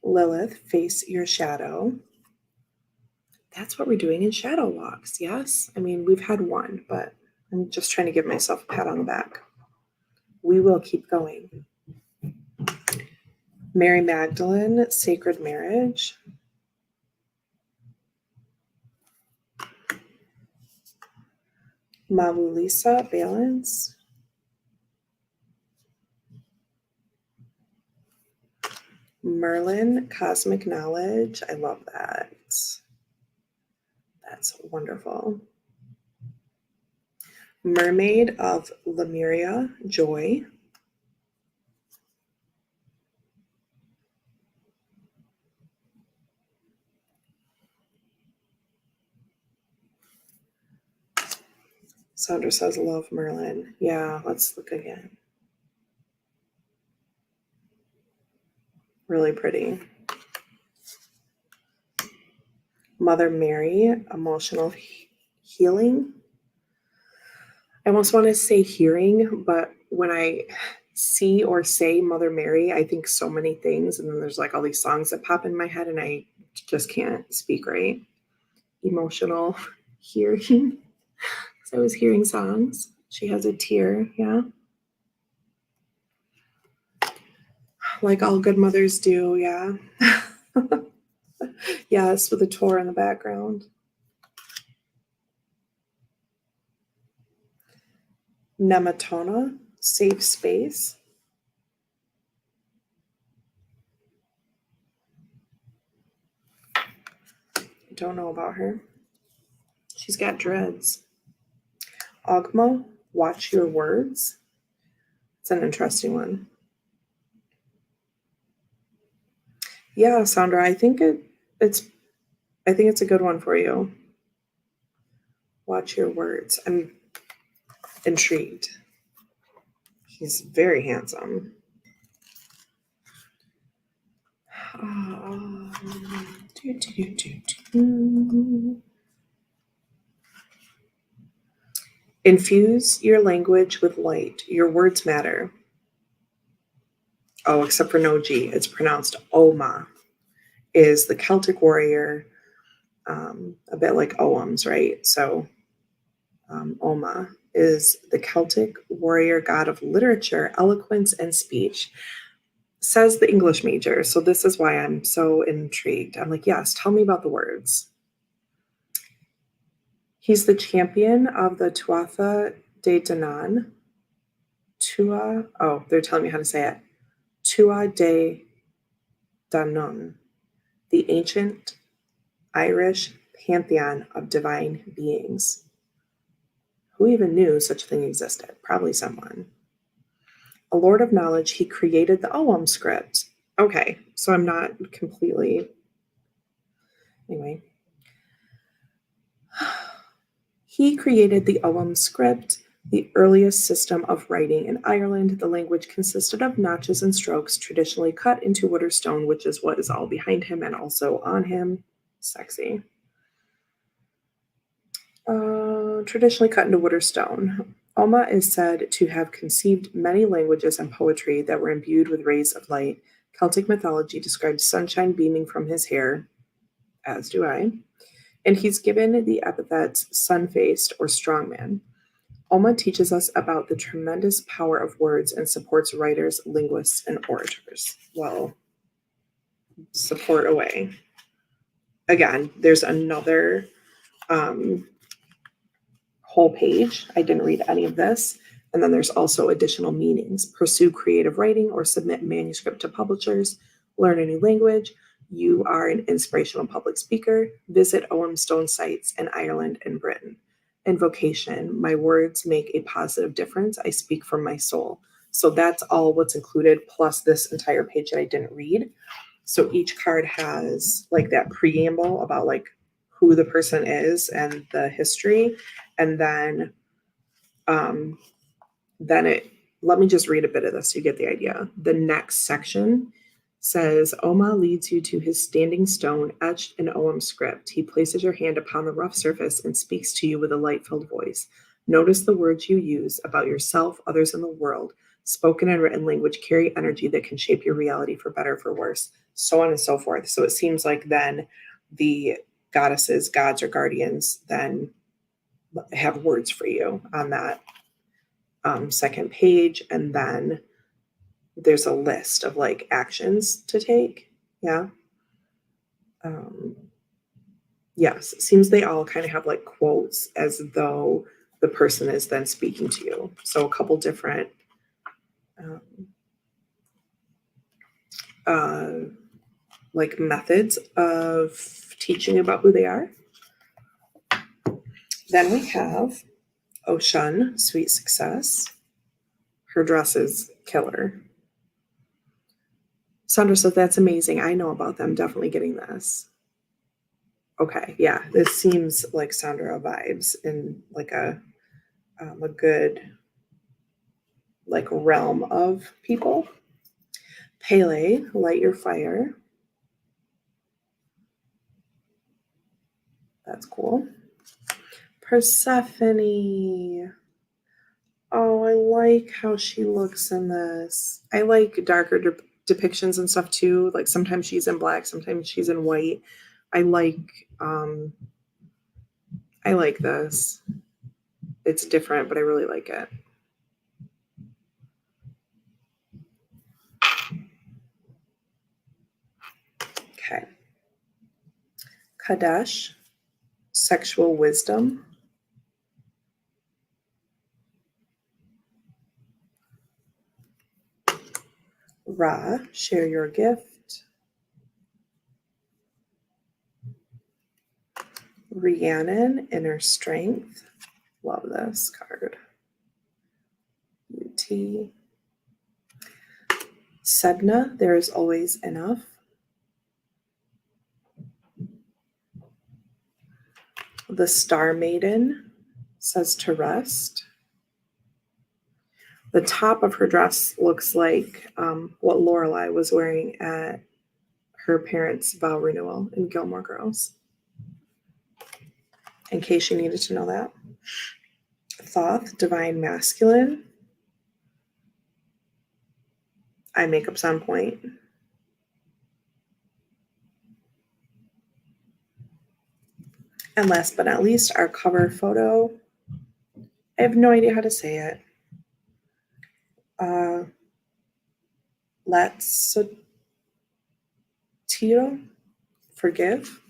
Lilith, face your shadow. That's what we're doing in shadow walks, yes? I mean, we've had one, but I'm just trying to give myself a pat on the back. We will keep going. Mary Magdalene, sacred marriage. Mamu Lisa, balance. Merlin, cosmic knowledge. I love that. That's wonderful. Mermaid of Lemuria, joy. Sandra says, love Merlin. Yeah, let's look again. Really pretty. Mother Mary, emotional healing. I almost want to say hearing, but when I see or say Mother Mary, I think so many things. And then there's like all these songs that pop in my head and I just can't speak right. Emotional hearing. So I was hearing songs. She has a tear, yeah. Like all good mothers do, yeah. Yes, with a tour in the background. Nematona, safe space. Don't know about her. She's got dreads. Ogma, watch your words. It's an interesting one. Yeah, Sandra, I think it's a good one for you. Watch your words. I'm intrigued. He's very handsome. Infuse your language with light. Your words matter. Oh, except for no G. It's pronounced Oma. Is the Celtic warrior, a bit like Oghams, right? So Oma is the Celtic warrior god of literature, eloquence, and speech. Says the English major. So this is why I'm so intrigued. I'm like, yes, tell me about the words. He's the champion of the Tuatha De Danann. They're telling me how to say it. Tuatha De Danann, the ancient Irish pantheon of divine beings. Who even knew such a thing existed? Probably someone. A lord of knowledge, he created the Ogham script. Okay, so I'm not completely... Anyway. He created the Ogham script, the earliest system of writing in Ireland. The language consisted of notches and strokes traditionally cut into wood or stone, which is what is all behind him and also on him. Sexy. Traditionally cut into wood or stone. Oma is said to have conceived many languages and poetry that were imbued with rays of light. Celtic mythology describes sunshine beaming from his hair, as do I, and he's given the epithets sun-faced or strongman. Oma teaches us about the tremendous power of words and supports writers, linguists, and orators. Well, support away. Again, there's another whole page. I didn't read any of this. And then there's also additional meanings. Pursue creative writing or submit manuscript to publishers. Learn a new language. You are an inspirational public speaker. Visit Ogham Stone sites in Ireland and Britain. Invocation. My words make a positive difference. I speak from my soul. So that's all what's included, plus this entire page that I didn't read. So each card has like that preamble about like who the person is and the history. And then let me just read a bit of this so you get the idea. The next section says, Oma leads you to his standing stone etched in Ogham script. He places your hand upon the rough surface and speaks to you with a light-filled voice. Notice the words you use about yourself, others, in the world. Spoken and written language carry energy that can shape your reality for better or for worse, so on and so forth. So it seems like then the goddesses, gods, or guardians then have words for you on that second page. And then there's a list of like actions to take. Yeah. Yes, it seems they all kind of have like quotes as though the person is then speaking to you. So a couple different like methods of teaching about who they are. Then we have Ocean, Sweet Success. Her dress is killer. Sandra said, that's amazing. I know about them. Definitely getting this. Okay, yeah, this seems like Sandra vibes in like a good like realm of people. Pele, Light Your Fire. That's cool. Persephone. Oh, I like how she looks in this. I like darker depictions and stuff too. Like sometimes she's in black, sometimes she's in white. I like this. It's different, but I really like it. Okay. Kadesh, Sexual Wisdom. Ra, Share Your Gift. Rhiannon, Inner Strength. Love this card. UT. Sedna, There Is Always Enough. The Star Maiden says to rest. The top of her dress looks like what Lorelai was wearing at her parents' vow renewal in Gilmore Girls. In case you needed to know that. Thoth, Divine Masculine. Eye makeup's on point. And last but not least, our cover photo. I have no idea how to say it. Latsutiro, Forgive.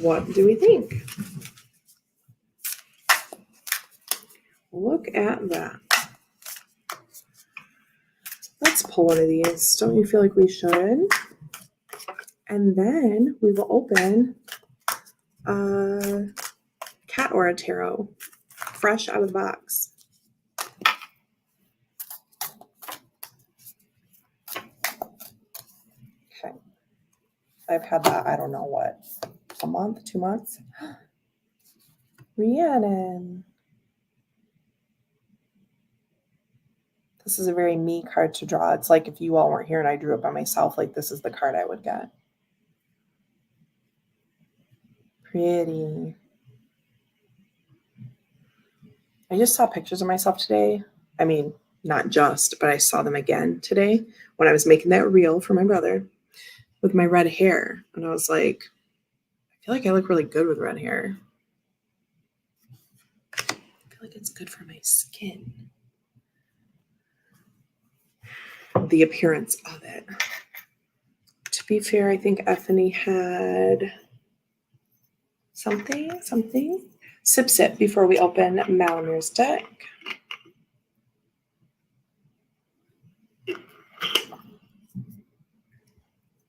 What do we think? Look at that. Let's pull one of these. Don't you feel like we should? And then we will open Cat Aura Tarot, fresh out of the box. Okay. I've had that, I don't know what, a month, 2 months. Rhiannon. This is a very me card to draw. It's like if you all weren't here and I drew it by myself, like this is the card I would get. Pretty. I just saw pictures of myself today. I mean, not just, but I saw them again today when I was making that reel for my brother with my red hair. And I was like, I feel like I look really good with red hair. I feel like it's good for my skin. The appearance of it. To be fair, I think Ethany had something. Sip before we open Malamir's deck.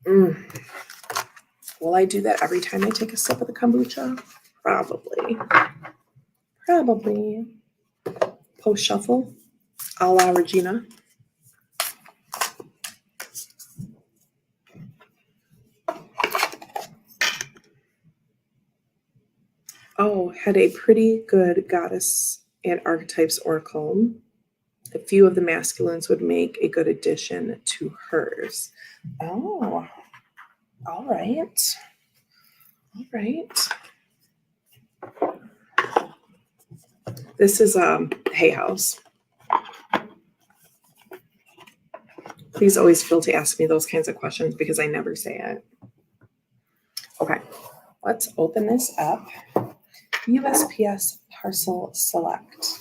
Will I do that every time I take a sip of the kombucha? Probably. Post shuffle, a la Regina. Oh, had a pretty good goddess and archetypes oracle. A few of the masculines would make a good addition to hers. Oh, all right. This is Hay House. Please always feel to ask me those kinds of questions because I never say it. Okay, let's open this up. USPS Parcel Select.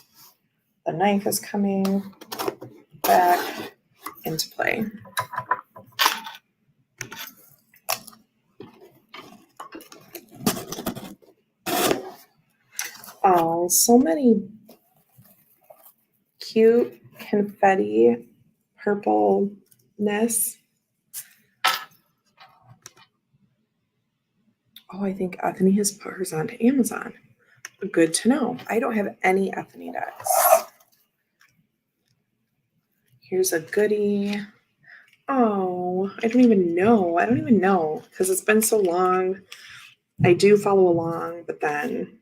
The knife is coming back into play. Oh, so many cute confetti purpleness. Oh, I think Ethany has put hers onto Amazon. Good to know. I don't have any Ethany decks. Here's a goodie. Oh, I don't even know because it's been so long. I do follow along, but then,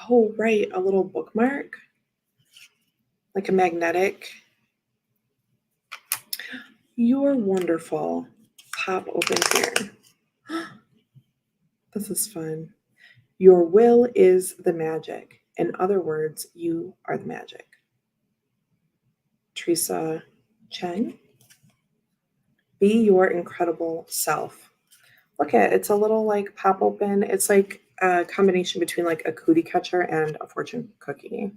oh, right, a little bookmark, like a magnetic. You're wonderful. Pop open here. This is fun. Your will is the magic. In other words, you are the magic. Teresa Cheng. Be your incredible self. Look at it. It's a little like pop open. It's like a combination between like a cootie catcher and a fortune cookie.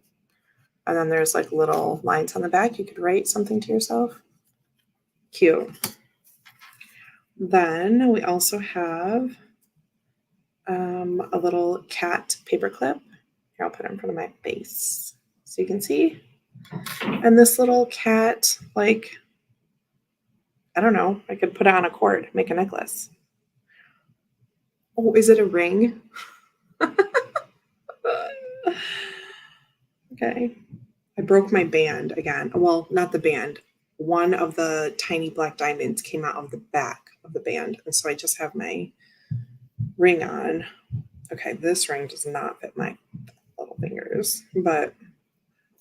And then there's like little lines on the back. You could write something to yourself. Cute. Then we also have a little cat paperclip. Here, I'll put it in front of my face so you can see. And this little cat, like, I don't know, I could put it on a cord, make a necklace. Oh, is it a ring? Okay. I broke my band again. Well, not the band. One of the tiny black diamonds came out of the back of the band. And so I just have my ring on. Okay, this ring does not fit my little fingers. But,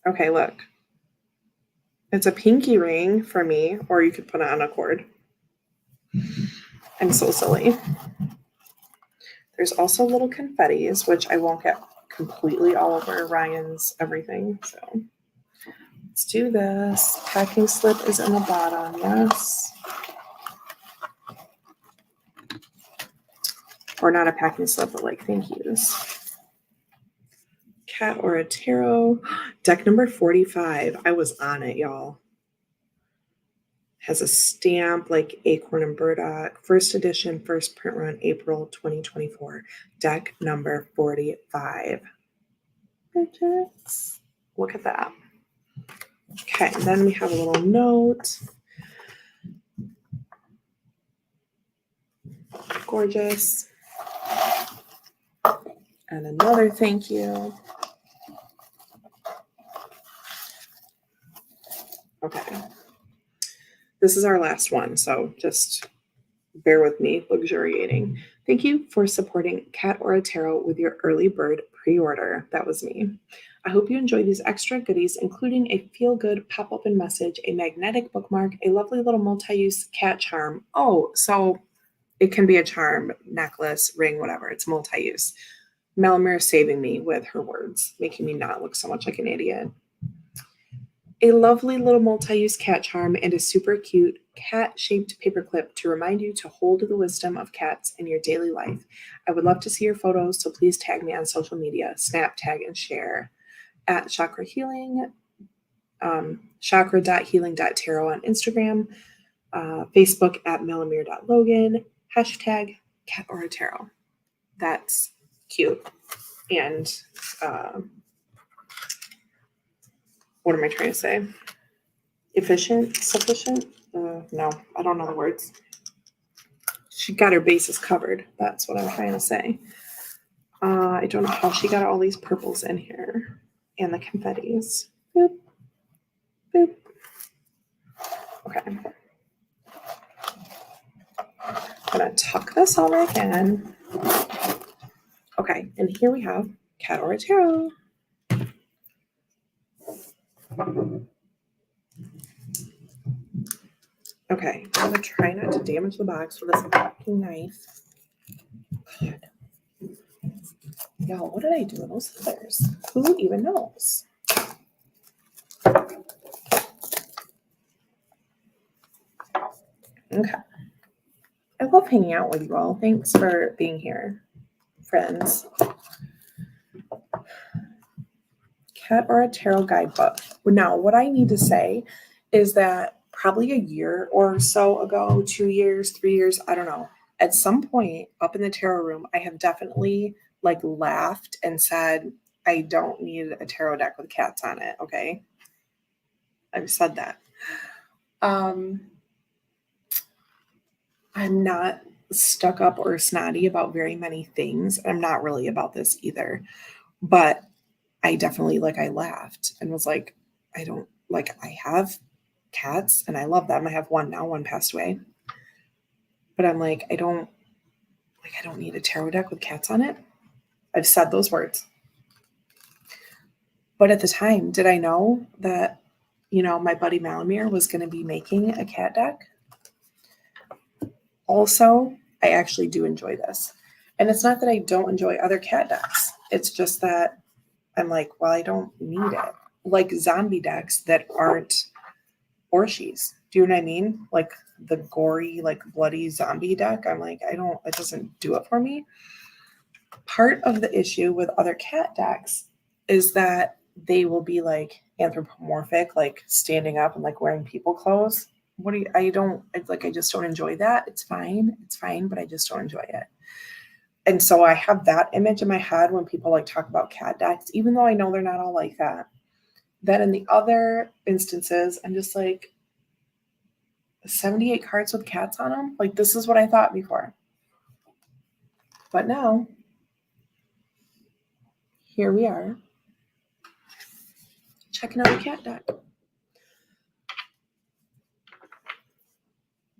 okay, look. It's a pinky ring for me, or you could put it on a cord. I'm so silly. There's also little confettis, which I won't get completely all over Ryan's everything. So let's do this. Packing slip is in the bottom, yes. Or not a packing slip, but like thank yous. Cat or a tarot. Deck number 45. I was on it, y'all. Has a stamp like Acorn and Burdock. First edition, first print run, April 2024. Deck number 45. Bitches. Look at that. Okay, and then we have a little note. Gorgeous. And another thank you. Okay. This is our last one, so just bear with me, luxuriating. Thank you for supporting Cat Aura Tarot with your early bird pre-order. That was me. I hope you enjoy these extra goodies, including a feel-good pop-up message, a magnetic bookmark, a lovely little multi-use cat charm. Oh, so it can be a charm, necklace, ring, whatever. It's multi-use. Melamere saving me with her words, making me not look so much like an idiot. A lovely little multi-use cat charm and a super cute cat-shaped paperclip to remind you to hold the wisdom of cats in your daily life. I would love to see your photos, so please tag me on social media, snap, tag, and share at Chakra Healing, chakra.healing.tarot on Instagram, Facebook at melamere.logan, hashtag Cat Aura Tarot. That's cute. And what am I trying to say? Efficient? Sufficient? No, I don't know the words. She got her bases covered. That's what I'm trying to say. I don't know how she got all these purples in here. And the confettis. Boop. Boop. Okay. I'm going to tuck this over again. Okay, and here we have Cat Aura Tarot. Okay, I'm going to try not to damage the box with this fucking knife. God. Y'all, what did I do with those feathers? Who even knows? Okay. I love hanging out with you all. Thanks for being here, friends. Cat Aura Tarot Guidebook. Now, what I need to say is that probably a year or so ago, 2 years, 3 years, I don't know, at some point up in the tarot room, I have definitely laughed and said, I don't need a tarot deck with cats on it. Okay. I've said that. I'm not stuck up or snotty about very many things. I'm not really about this either, but I definitely I laughed and was like, I don't I have cats and I love them. I have one now, one passed away. But I'm like, I don't need a tarot deck with cats on it. I've said those words. But at the time, did I know that, my buddy Melamere was going to be making a cat deck? Also, I actually do enjoy this. And it's not that I don't enjoy other cat decks. It's just that I'm like, well, I don't need it. Like zombie decks that aren't Orshies. Do you know what I mean? Like the gory, bloody zombie deck. I'm like, it doesn't do it for me. Part of the issue with other cat decks is that they will be anthropomorphic, standing up and wearing people clothes. I just don't enjoy that. It's fine, but I just don't enjoy it. And so I have that image in my head when people talk about cat decks, even though I know they're not all like that. Then in the other instances, I'm just 78 cards with cats on them. This is what I thought before. But now, here we are, checking out a cat deck.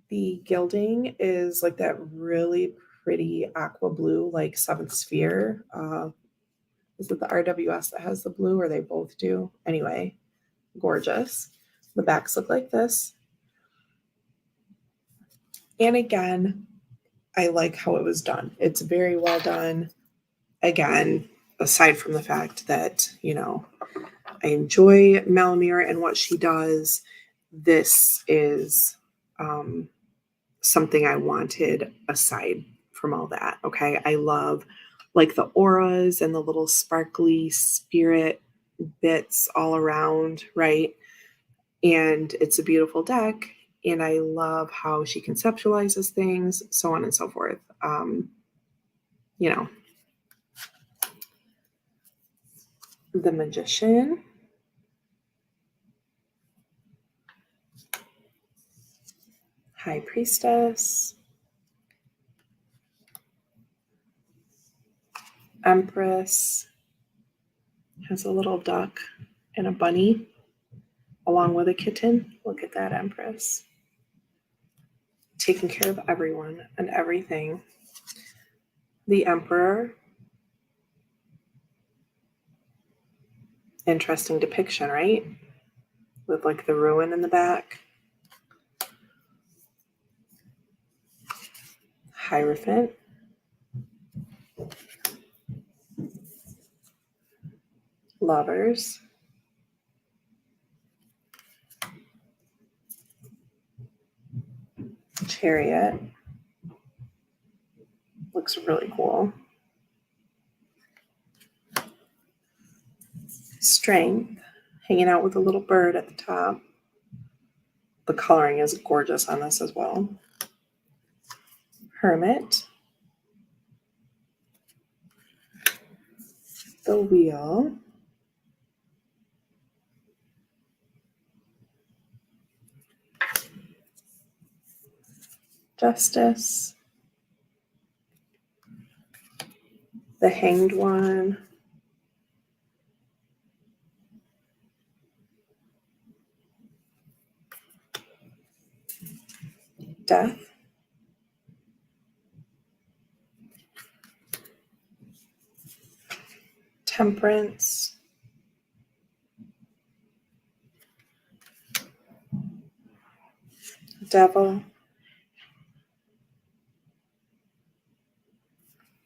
The gilding is that really pretty aqua blue, seventh sphere. Is it the RWS that has the blue, or they both do? Anyway, gorgeous. The backs look like this. And again, I like how it was done. It's very well done. Again, aside from the fact that, I enjoy Melamere and what she does, this is something I wanted aside from all that. Okay. I love the auras and the little sparkly spirit bits all around, right? And it's a beautiful deck. And I love how she conceptualizes things, so on and so forth. The Magician. High Priestess. Empress. Has a little duck and a bunny along with a kitten. Look at that, Empress. taking care of everyone and everything. The Emperor. Interesting depiction, right? With like the ruin in the back. Hierophant. Lovers. Chariot. Looks really cool. Strength. Hanging out with a little bird at the top. The coloring is gorgeous on this as well. Hermit. The Wheel. Justice. The Hanged One. Death. Temperance. Devil.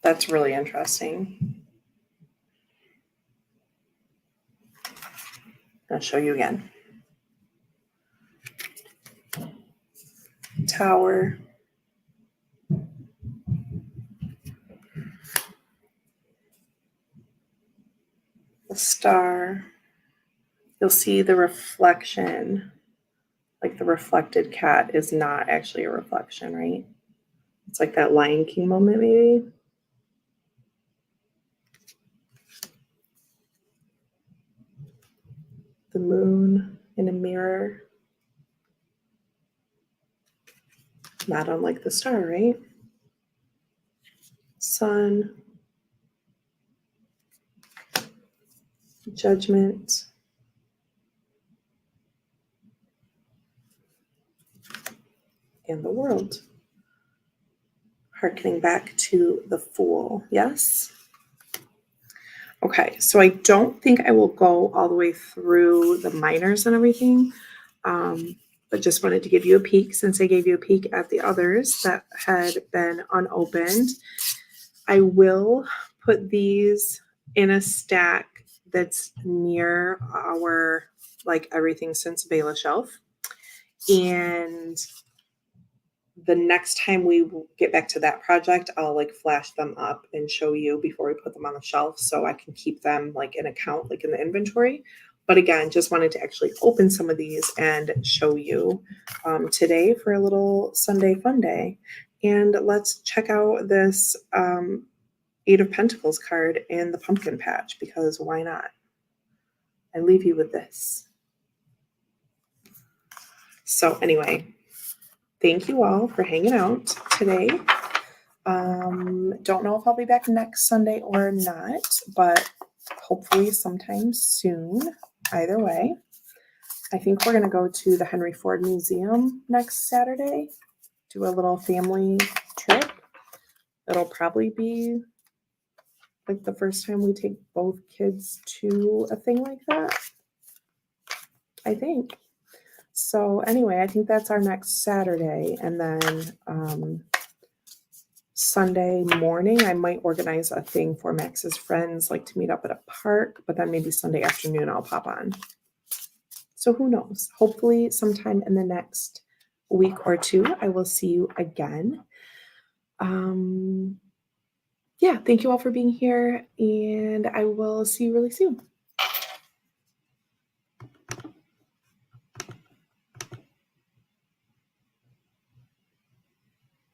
That's really interesting. I'll show you again. Tower. The Star. You'll see the reflection, like the reflected cat is not actually a reflection, right? It's like that Lion King moment, maybe. The moon in a mirror. Not unlike the star, right? Sun. Judgment. And the world. Harkening back to the Fool, yes? Okay, so I don't think I will go all the way through the minors and everything, but just wanted to give you a peek since I gave you a peek at the others that had been unopened. I will put these in a stack that's near our like everything since Bela shelf. And the next time we get back to that project, I'll like flash them up and show you before we put them on the shelf so I can keep them like in account, like in the inventory. But again, just wanted to actually open some of these and show you today for a little Sunday fun day. And let's check out this Eight of Pentacles card in the pumpkin patch, because why not? I leave you with this. So anyway, thank you all for hanging out today. Don't know if I'll be back next Sunday or not, but hopefully sometime soon. Either way, I think we're going to go to the Henry Ford Museum next Saturday, do a little family trip. It'll probably be like the first time we take both kids to a thing like that, I think. So anyway, I think that's our next Saturday. And then Sunday morning, I might organize a thing for Max's friends, like to meet up at a park, but then maybe Sunday afternoon I'll pop on. So who knows? Hopefully sometime in the next week or two, I will see you again. Yeah, thank you all for being here, and I will see you really soon.